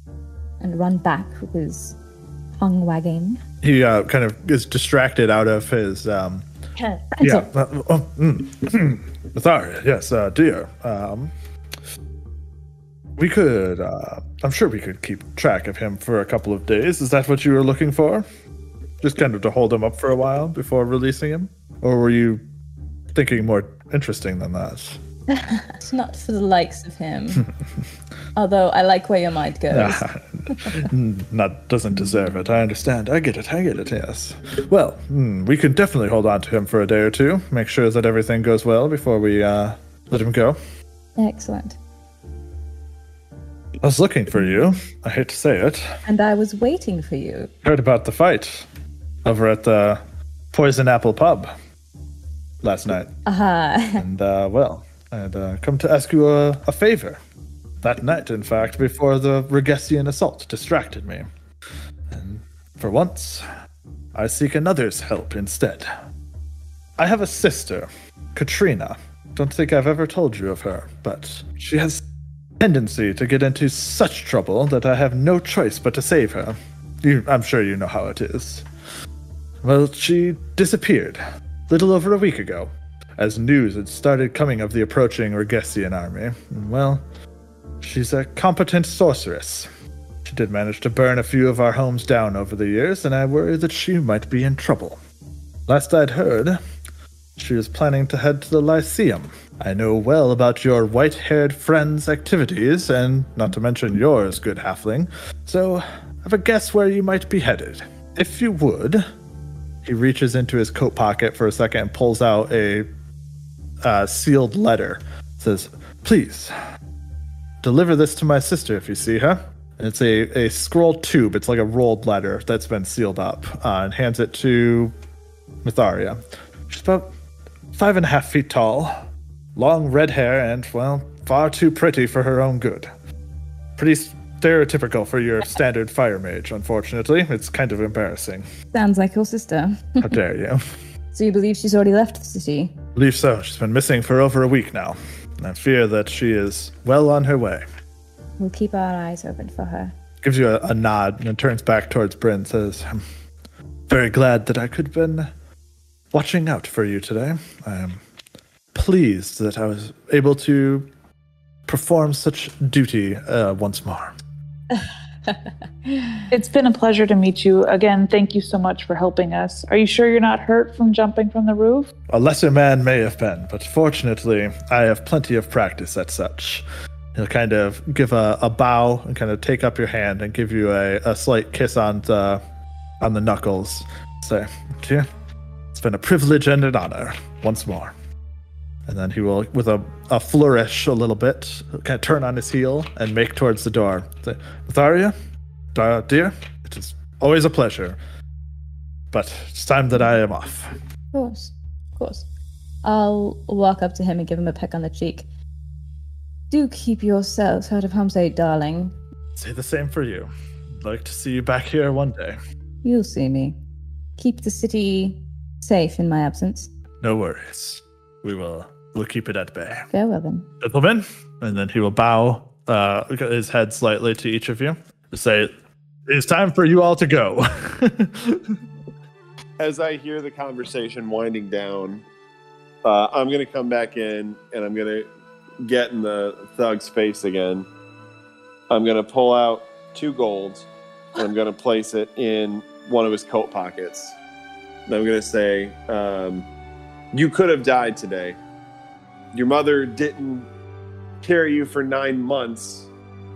and run back with his tongue wagging?
He kind of is distracted out of his. Myetharia, yes, dear. We could. I'm sure we could keep track of him for a couple of days. Is that what you were looking for? Just kind of to hold him up for a while before releasing him? Or were you thinking more interesting than that?
It's not for the likes of him. Although I like where your mind goes.
Not doesn't deserve it. I understand. I get it, yes. Well, we can definitely hold on to him for a day or two. Make sure that everything goes well before we let him go.
Excellent.
I was looking for you. I hate to say it.
And I was waiting for you.
Heard about the fight over at the Poison Apple Pub last night. And, well, I had come to ask you a favor. That night, in fact, before the Regessian assault distracted me. And for once, I seek another's help instead. I have a sister, Katrina. Don't think I've ever told you of her, but she has tendency to get into such trouble that I have no choice but to save her. I'm sure you know how it is. Well, she disappeared little over a week ago, as news had started coming of the approaching Regessian army. And, well, she's a competent sorceress. She did manage to burn a few of our homes down over the years, and I worry that she might be in trouble. Last I'd heard, she was planning to head to the Lyceum. I know well about your white-haired friend's activities, and not to mention yours, good halfling, so have a guess where you might be headed. If you would... He reaches into his coat pocket for a second and pulls out a sealed letter. It says, please, deliver this to my sister if you see her. And it's a scrolled tube. It's like a rolled letter that's been sealed up, and hands it to Myetharia. She's about 5.5 feet tall, long red hair, and, well, far too pretty for her own good. Pretty stereotypical for your standard fire mage, unfortunately. It's kind of embarrassing.
Sounds like your sister.
How dare you?
So you believe she's already left the city?
believe so. She's been missing for over a week now. I fear that she is well on her way.
We'll keep our eyes open for her.
Gives you a nod and turns back towards Bryn and says, I'm very glad that I could have been watching out for you today. I am pleased that I was able to perform such duty once more.
It's been a pleasure to meet you. Again, thank you so much for helping us. Are you sure you're not hurt from jumping from the roof?
A lesser man may have been, but fortunately, I have plenty of practice at such. He'll kind of give a bow and kind of take up your hand and give you a slight kiss on the knuckles. Say, dear, it's been a privilege and an honor once more. And then he will, with a flourish a little bit, kind of turn on his heel and make towards the door. Say, Myetharia, dear, it is always a pleasure, but it's time that I am off.
Of course, of course. I'll walk up to him and give him a peck on the cheek. Do keep yourself out of harm's way, darling.
Say the same for you. I'd like to see you back here one day.
You'll see me. Keep the city safe in my absence.
No worries. We'll keep it at bay.
Farewell then.
Gentlemen, and then he will bow his head slightly to each of you to say, it's time for you all to go.
As I hear the conversation winding down, I'm going to come back in and I'm going to get in the thug's face again. I'm going to pull out 2 golds and I'm going to place it in one of his coat pockets. And I'm going to say, you could have died today. Your mother didn't carry you for 9 months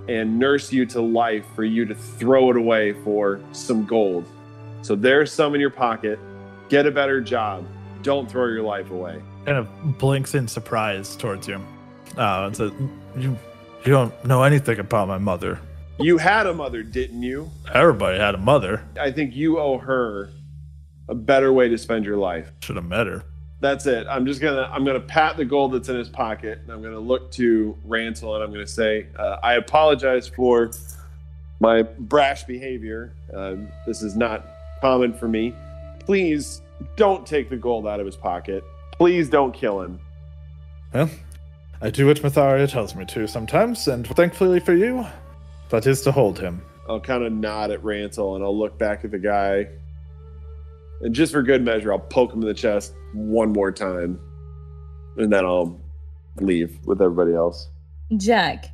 and nurse you to life for you to throw it away for some gold. So there's some in your pocket. Get a better job. Don't throw your life away.
Kind of blinks in surprise towards you. And says, you don't know anything about my mother.
You had a mother, didn't you?
Everybody had a mother.
I think you owe her a better way to spend your life.
Should have met her.
That's it. I'm gonna pat the gold that's in his pocket, and I'm gonna look to Rantel, and I'm gonna say, I apologize for my brash behavior. This is not common for me. Please don't take the gold out of his pocket. Please don't kill him.
Well, I do what Myetharia tells me to sometimes, and thankfully for you, that is to hold him.
I'll kind of nod at Rantel, and I'll look back at the guy. And just for good measure, I'll poke him in the chest one more time. And then I'll leave with everybody else.
Jack,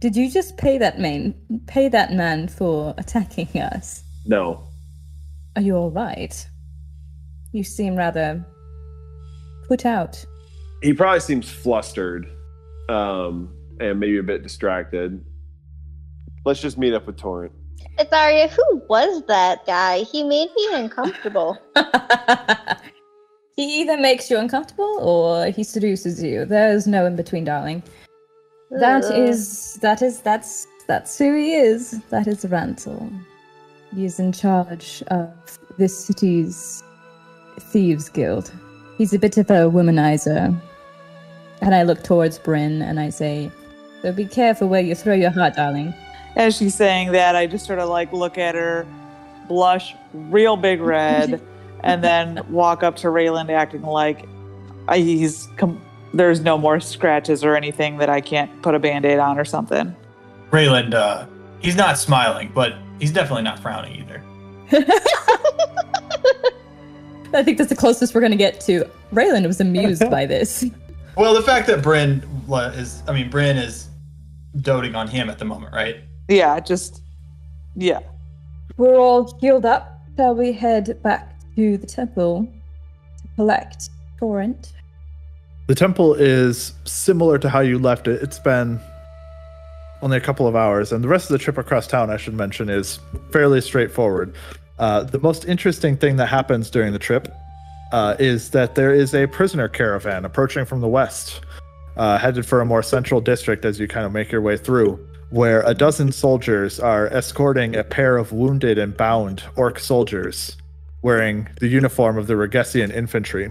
did you just pay that man for attacking us?
No.
Are you all right? You seem rather put out.
He probably seems flustered. And maybe a bit distracted. Let's just meet up with Torrent.
Myetharia, who was that guy? He made me uncomfortable.
He either makes you uncomfortable or he seduces you. There's no in between, darling. That's who he is. That is Rantel. He is in charge of this city's thieves guild. He's a bit of a womanizer. And I look towards Bryn and I say, so be careful where you throw your heart, darling.
As she's saying that, I just sort of like look at her, blush real big red, and then walk up to Rayland acting like there's no more scratches or anything that I can't put a Band-Aid on or something.
Rayland, he's not smiling, but he's definitely not frowning either.
I think that's the closest we're going to get to. Rayland was amused by this.
Well, the fact that Bryn is doting on him at the moment, right?
Yeah.
We're all healed up. Shall we head back to the temple to collect Torrent?
The temple is similar to how you left it. It's been only a couple of hours, and the rest of the trip across town, I should mention, is fairly straightforward. The most interesting thing that happens during the trip is that there is a prisoner caravan approaching from the west, headed for a more central district as you kind of make your way through, where a dozen soldiers are escorting a pair of wounded and bound orc soldiers wearing the uniform of the Regessian infantry,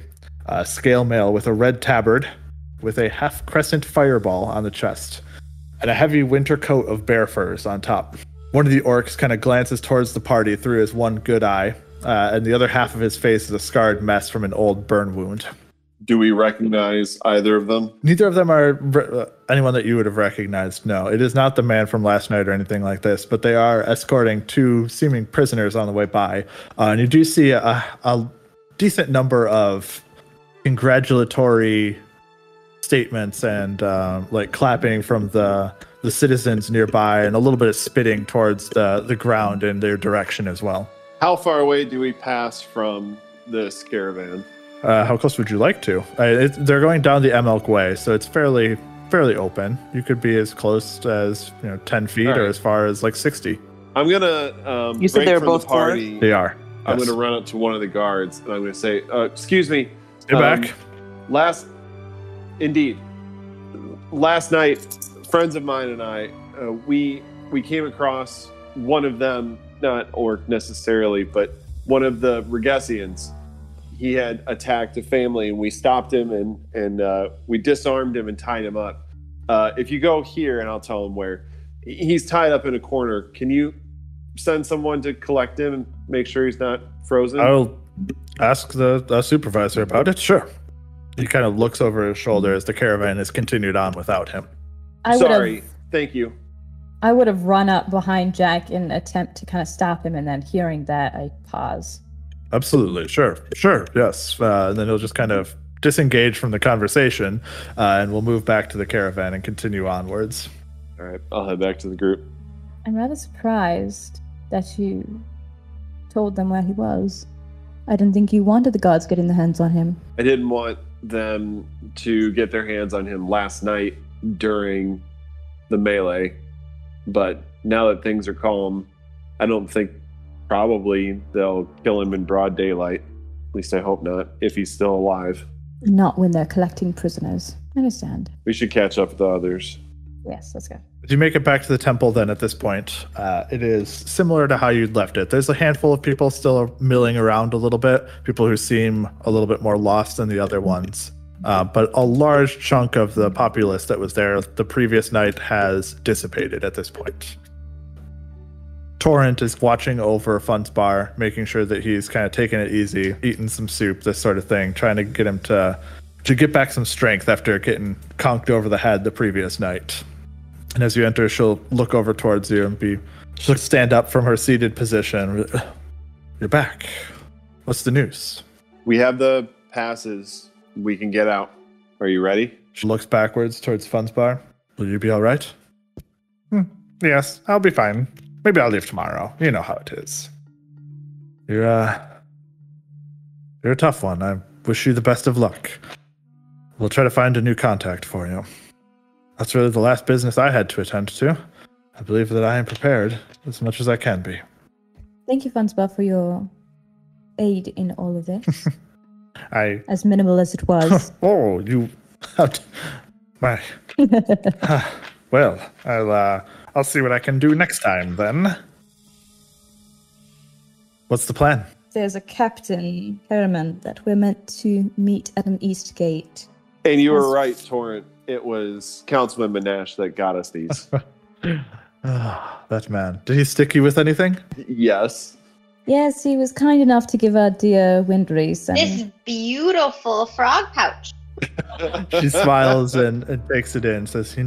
scale mail with a red tabard with a half-crescent fireball on the chest, and a heavy winter coat of bear furs on top. One of the orcs kind of glances towards the party through his one good eye, and the other half of his face is a scarred mess from an old burn wound.
Do we recognize either of them?
Neither of them are anyone that you would have recognized. No, it is not the man from last night or anything like this, but they are escorting two seeming prisoners on the way by. And you do see a decent number of congratulatory statements and like clapping from the citizens nearby, and a little bit of spitting towards the ground in their direction as well.
How far away do we pass from this caravan?
How close would you like to? They're going down the Emelk Way, so it's fairly open. You could be as close as 10 feet or as far as like 60.
I'm gonna.
You said they were both
the party.
They are.
I'm
Yes.
gonna run up to one of the guards and I'm gonna say, "Excuse me,
Stay back."
Last night, friends of mine and I, we came across one of them, not or necessarily, but one of the Regessians. He had attacked a family, and we stopped him and we disarmed him and tied him up. If you go here, and I'll tell him where, he's tied up in a corner. Can you send someone to collect him and make sure he's not frozen?
I'll ask the supervisor about it. Sure. He kind of looks over his shoulder as the caravan is continued on without him.
Sorry. Thank you.
I would have run up behind Jack in an attempt to kind of stop him, and then hearing that, I pause.
Absolutely. Sure. Yes. And then he'll just kind of disengage from the conversation, and we'll move back to the caravan and continue onwards.
All right. I'll head back to the group.
I'm rather surprised that you told them where he was. I didn't think you wanted the guards getting their hands on him.
I didn't want them to get their hands on him last night during the melee, but now that things are calm, I don't think probably they'll kill him in broad daylight. At least I hope not, if he's still alive.
Not when they're collecting prisoners. I understand.
We should catch up with the others.
Yes, let's go.
As you make it back to the temple, then at this point, it is similar to how you'd left it. There's a handful of people still milling around a little bit, people who seem a little bit more lost than the other ones. But a large chunk of the populace that was there the previous night has dissipated at this point. Torrent is watching over Fun's bar, making sure that he's kind of taking it easy, eating some soup, this sort of thing, trying to get him to get back some strength after getting conked over the head the previous night. And as you enter, she'll look over towards you and she'll stand up from her seated position. You're back. What's the news?
We have the passes. We can get out. Are you ready?
She looks backwards towards Fun's bar. Will you be all right? Yes, I'll be fine. Maybe I'll leave tomorrow. You know how it is. You're a tough one. I wish you the best of luck. We'll try to find a new contact for you. That's really the last business I had to attend to. I believe that I am prepared as much as I can be.
Thank you, Funsbar, for your aid in all of this.
As
minimal as it was.
Oh, you... My... Well, I'll see what I can do next time, then. What's the plan?
There's a captain, Herman, that we're meant to meet at an east gate.
And you were right, Torrent. It was Councilman Monash that got us these.
That man. Did he stick you with anything?
Yes.
Yes, he was kind enough to give our dear Winry some...
This beautiful frog pouch.
She smiles and takes it in, says,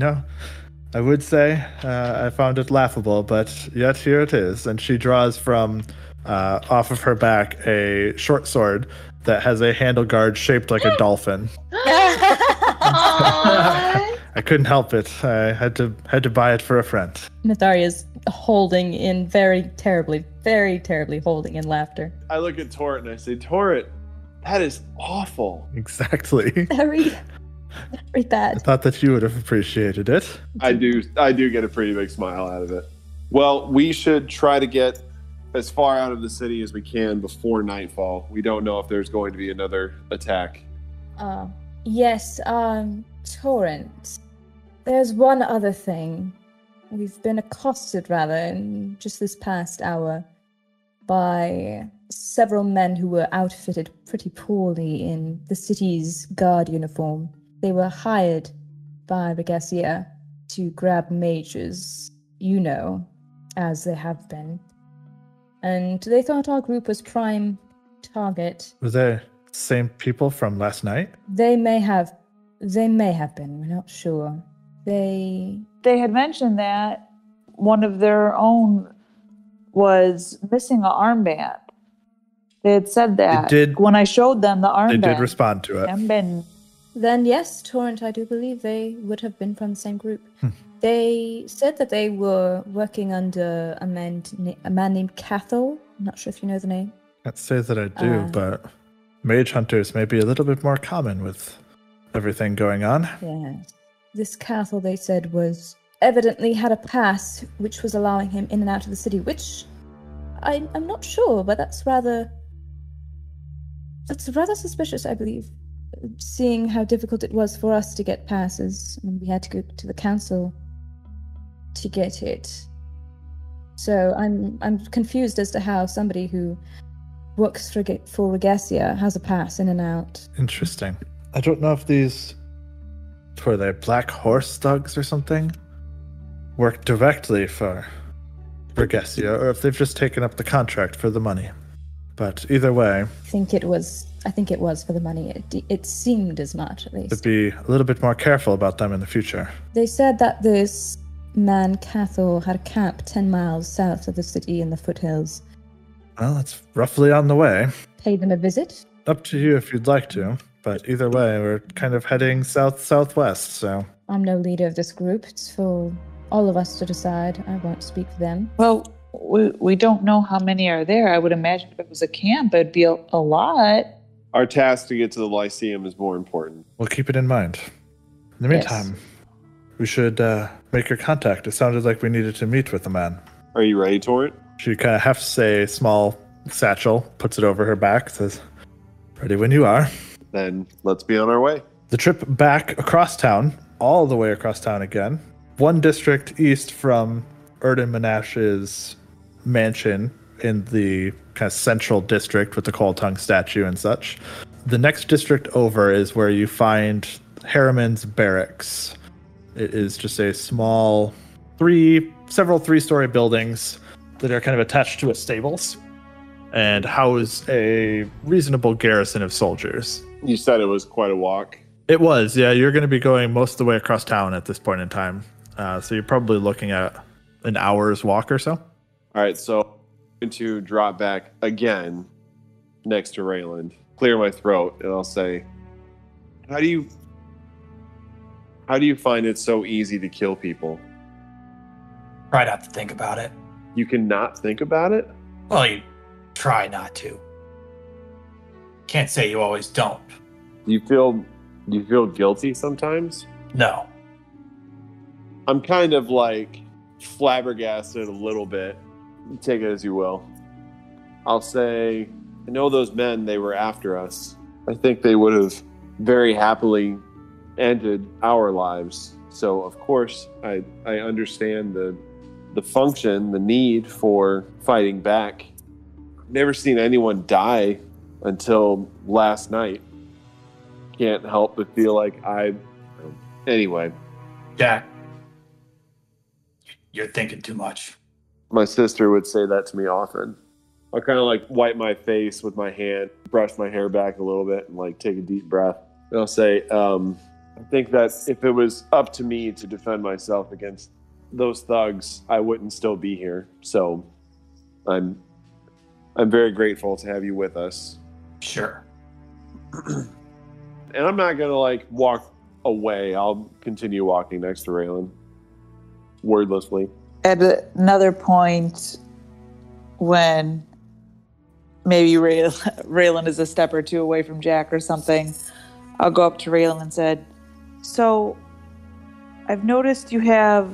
I would say I found it laughable, but yet here it is. And she draws from off of her back a short sword that has a handle guard shaped like a dolphin. I couldn't help it. I had to buy it for a friend.
Myetharia's holding in very terribly holding in laughter.
I look at Torrent and I say, Torrent, that is awful.
Exactly.
Very bad.
I thought that you would have appreciated it.
I do get a pretty big smile out of it. Well, we should try to get as far out of the city as we can before nightfall. We don't know if there's going to be another attack.
Yes, Torrent. There's one other thing. We've been accosted, rather, in just this past hour by several men who were outfitted pretty poorly in the city's guard uniform. They were hired by Regassia to grab mages, as they have been. And they thought our group was prime target.
Was there Same people from last night?
They may have been. We're not sure. They
had mentioned that one of their own was missing an armband. They had said that. When I showed them the armband.
They did respond to it.
Then yes, Torrent, I do believe they would have been from the same group. They said that they were working under a man named Cathal. I'm not sure if you know the name.
Can't say that I do, but mage hunters may be a little bit more common with everything going on.
Yes. This Cathal, they said, was evidently had a pass which was allowing him in and out of the city, which I'm not sure, but that's rather suspicious, I believe, seeing how difficult it was for us to get passes, and we had to go to the council to get it. So I'm confused as to how somebody who works for Regasia has a pass in and out.
Interesting. I don't know if these were they Black Horse thugs or something work directly for Regasia, or if they've just taken up the contract for the money. But either way,
I think it was for the money. It seemed as much, at least.
To be a little bit more careful about them in the future.
They said that this man Cathal had a camp 10 miles south of the city in the foothills.
Well, it's roughly on the way.
Pay them a visit?
Up to you if you'd like to, but either way, we're kind of heading south-southwest, so...
I'm no leader of this group. It's for all of us to decide. I won't speak for them.
Well, we don't know how many are there. I would imagine if it was a camp, it'd be a lot.
Our task to get to the Lyceum is more important.
We'll keep it in mind. In the meantime, we should make your contact. It sounded like we needed to meet with the man.
Are you ready, Torrent?
She kind of hefts a small satchel, puts it over her back, says, "Ready when you are."
Then let's be on our way.
The trip back across town, all the way across town again, one district east from Erden Menash's mansion in the kind of central district with the Cold Tongue statue and such. The next district over is where you find Harriman's Barracks. It is just a small several three-story buildings that are kind of attached to a stables and house a reasonable garrison of soldiers.
You said it was quite a walk.
It was, yeah. You're going to be going most of the way across town at this point in time. So you're probably looking at an hour's walk or so.
All right, so I'm going to drop back again next to Rayland, clear my throat, and I'll say, How do you find it so easy to kill people?
Try not to think about it.
You cannot think about it?
Well, you try not to. Can't say you always don't.
Do you feel guilty sometimes?
No.
I'm kind of like flabbergasted a little bit. Take it as you will. I'll say, I know those men, they were after us. I think they would have very happily ended our lives. So, of course, I understand the function, the need for fighting back. I've never seen anyone die until last night. Can't help but feel like anyway.
Jack, you're thinking too much.
My sister would say that to me often. I'll kind of like wipe my face with my hand, brush my hair back a little bit, and like take a deep breath. And I'll say, I think that if it was up to me to defend myself against those thugs, I wouldn't still be here. So I'm very grateful to have you with us.
Sure.
And I'm not going to like walk away. I'll continue walking next to Rayland. Wordlessly.
At another point, when maybe Rayland is a step or two away from Jack or something, I'll go up to Rayland and said, "So, I've noticed you have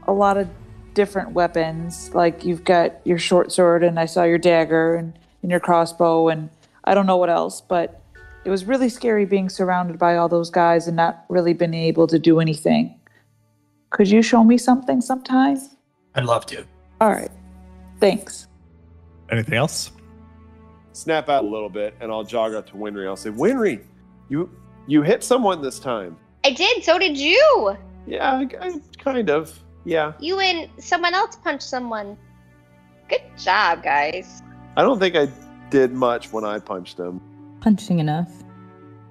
a lot of different weapons. Like you've got your short sword, and I saw your dagger and your crossbow, and I don't know what else, but it was really scary being surrounded by all those guys and not really being able to do anything. Could you show me something sometime?"
I'd love to.
All right. Thanks.
Anything else?
Snap out a little bit, and I'll jog up to Winry. I'll say, Winry, you hit someone this time.
I did. So did you.
Yeah, I kind of. Yeah.
You and someone else punched someone. Good job, guys.
I don't think I did much when I punched him.
punching enough.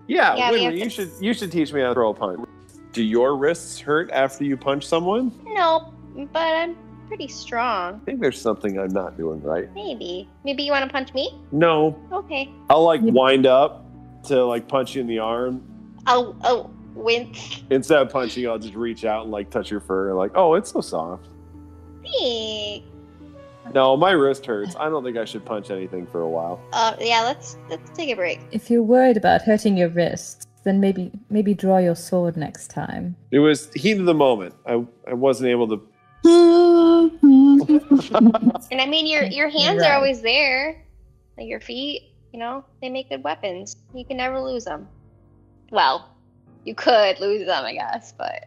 Yeah,
Yeah, we
Winry,
have
you should teach me how to throw a punch. Do your wrists hurt after you punch someone?
No, but I'm pretty strong.
I think there's something I'm not doing right.
Maybe you want to punch me?
No,
Okay.
I'll wind up to punch you in the arm.
Oh, wince.
Instead of punching, I'll just reach out and touch your fur. Oh, it's so soft.
Thanks.
No, my wrist hurts. I don't think I should punch anything for a while.
Yeah, let's take a break.
If you're worried about hurting your wrists, then maybe draw your sword next time.
It was heat of the moment. I wasn't able to.
And I mean, your hands
Right.
are always there. Your feet, they make good weapons. You can never lose them. Well, you could lose them, I guess, but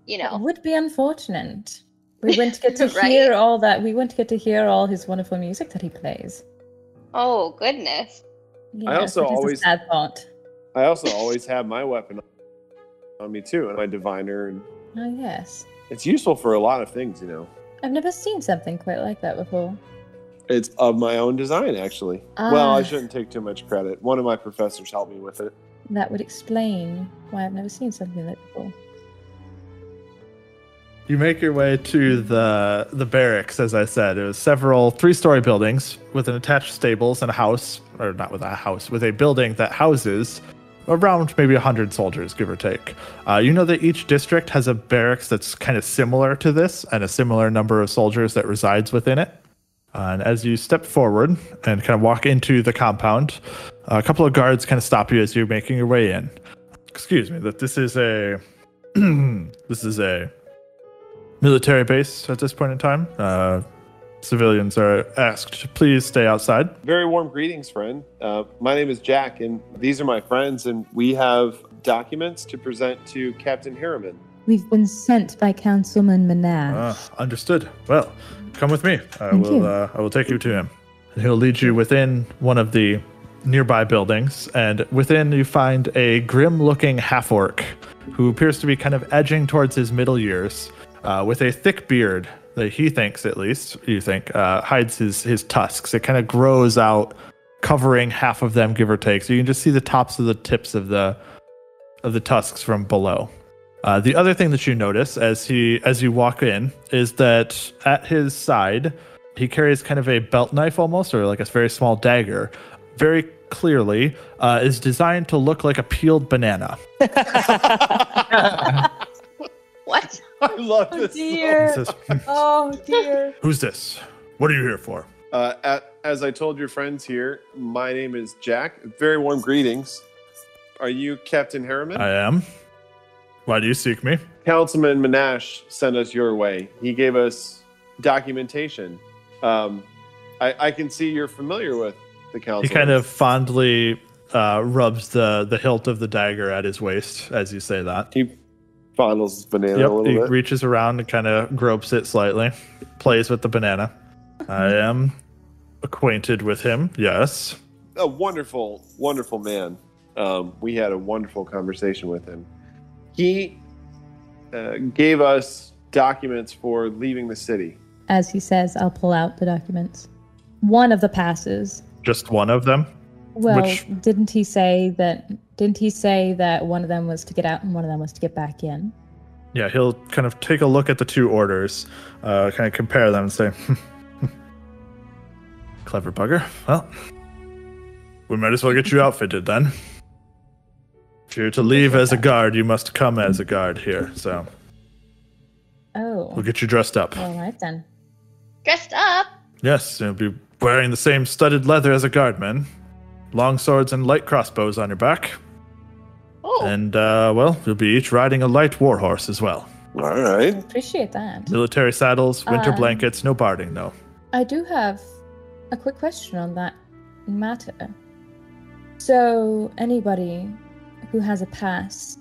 It would be unfortunate. We wouldn't get to
Right?
hear all that. We wouldn't get to hear all his wonderful music that he plays.
Oh goodness.
also
it is
always-
a sad thought.
I also always have my weapon on me too, and my diviner, and
Oh yes,
it's useful for a lot of things.
I've never seen something quite like that before.
It's of my own design, actually. Well, I shouldn't take too much credit. One of my professors helped me with it.
That would explain why I've never seen something like that before.
You make your way to the barracks, as I said. It was several 3-story buildings with an attached stables and a house, or not with a house, with a building that houses around maybe 100 soldiers, give or take. You know that each district has a barracks that's kind of similar to this and a similar number of soldiers that resides within it. And as you step forward and kind of walk into the compound, a couple of guards kind of stop you as you're making your way in. Excuse me, that this is a military base at this point in time. Civilians are asked to please stay outside.
Very warm greetings, friend. My name is Jack, and these are my friends, and we have documents to present to Captain Harriman.
We've been sent by Councilman Menage.
Understood. Well, come with me. I will take you to him. And he'll lead you within one of the nearby buildings, and within you find a grim-looking half-orc who appears to be kind of edging towards his middle years, with a thick beard that he thinks, at least, hides his tusks. It kind of grows out, covering half of them, give or take. So you can just see the tops of the tips of the tusks from below. The other thing that you notice as you walk in is that at his side, he carries kind of a belt knife almost, or a very small dagger. Very clearly, is designed to look like a peeled banana.
What?
I love this.
Dear.
He says,
Oh dear.
"Who's this? What are you here for?"
As I told your friends here, my name is Jack. Very warm greetings. Are you Captain Harriman?
I am. Why do you seek me?
Councilman Menage sent us your way. He gave us documentation. I can see you're familiar with the council.
He kind of fondly rubs the hilt of the dagger at his waist as you say that.
He fondles his banana a
Yep,
little
he
bit.
reaches around and kind of gropes it slightly, plays with the banana. I am acquainted with him, yes.
A wonderful, wonderful man. We had a wonderful conversation with him. He gave us documents for leaving the city.
As he says, I'll pull out the documents. One of the passes.
Just one of them?
Well,
Which-
didn't he say that one of them was to get out and one of them was to get back in?
Yeah, he'll kind of take a look at the two orders, kind of compare them and say, clever bugger. Well, we might as well get you outfitted then. If you're to leave as a guard, you must come as a guard here, so
Oh.
we'll get you dressed up.
All right then.
Dressed up?
Yes, you'll be wearing the same studded leather as a guardman, long swords and light crossbows on your back,
Oh,
and, you'll be each riding a light warhorse as well.
All right.
Appreciate that.
Military saddles, winter
Um,
blankets, no barding though.
I do have a quick question on that matter. So, anybody who has a pass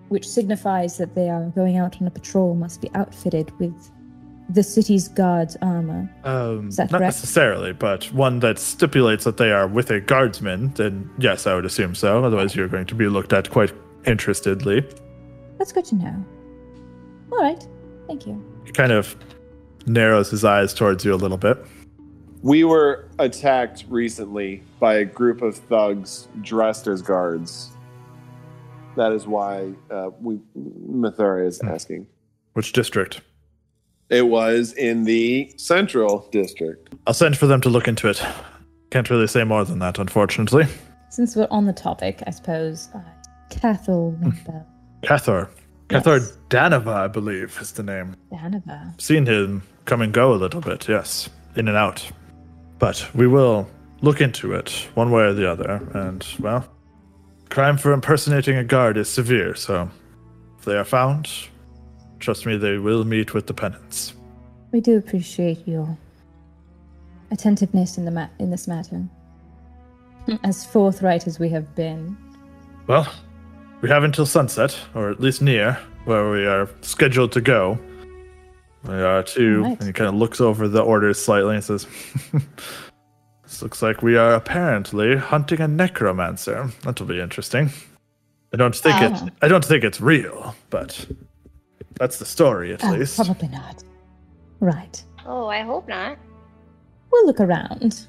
which signifies that they are going out on a patrol must be outfitted with the city's guards' armor. Is that
Not
correct?
necessarily, but one that stipulates that they are with a guardsman, then yes, I would assume so. Otherwise, you're going to be looked at quite interestedly.
That's good to know. All right. Thank you.
He kind of narrows his eyes towards you a little bit.
We were attacked recently by a group of thugs dressed as guards. That is why Myetharia is asking.
Which district?
It was in the Central District.
I'll send for them to look into it. Can't really say more than that, unfortunately.
Since we're on the topic, I suppose Cathal ring a bell.
Cathar.
Yes.
Cathar Danova, I believe, is the name.
Danova.
Seen him come and go a little bit, yes. In and out. But we will look into it, one way or the other. And, well, crime for impersonating a guard is severe, so if they are found, trust me, they will meet with the penance.
We do appreciate your attentiveness in this matter. As forthright as we have been.
Well, we have until sunset, or at least near, where we are scheduled to go. We are too,
Right.
and he kind of looks over the orders slightly and says, "This looks like we are apparently hunting a necromancer. That'll be interesting. I don't think it's real, but that's the story at least."
Probably not. Right.
Oh, I hope not.
We'll look around.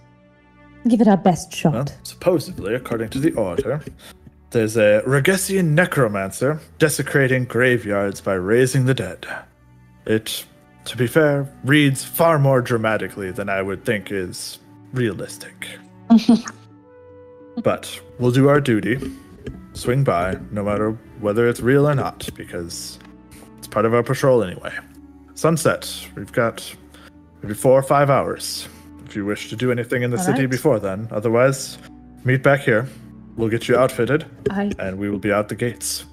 Give it our best shot.
Well, supposedly, according to the order, there's a Regessian necromancer desecrating graveyards by raising the dead. It, to be fair, reads far more dramatically than I would think is realistic. But we'll do our duty, swing by, no matter whether it's real or not, because it's part of our patrol anyway. Sunset, we've got maybe 4 or 5 hours. If you wish to do anything in the
All
city
right.
before then. Otherwise, meet back here. We'll get you outfitted, and we will be out the gates.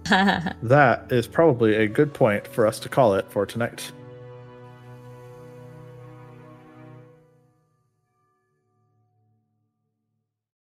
That is probably a good point for us to call it for tonight.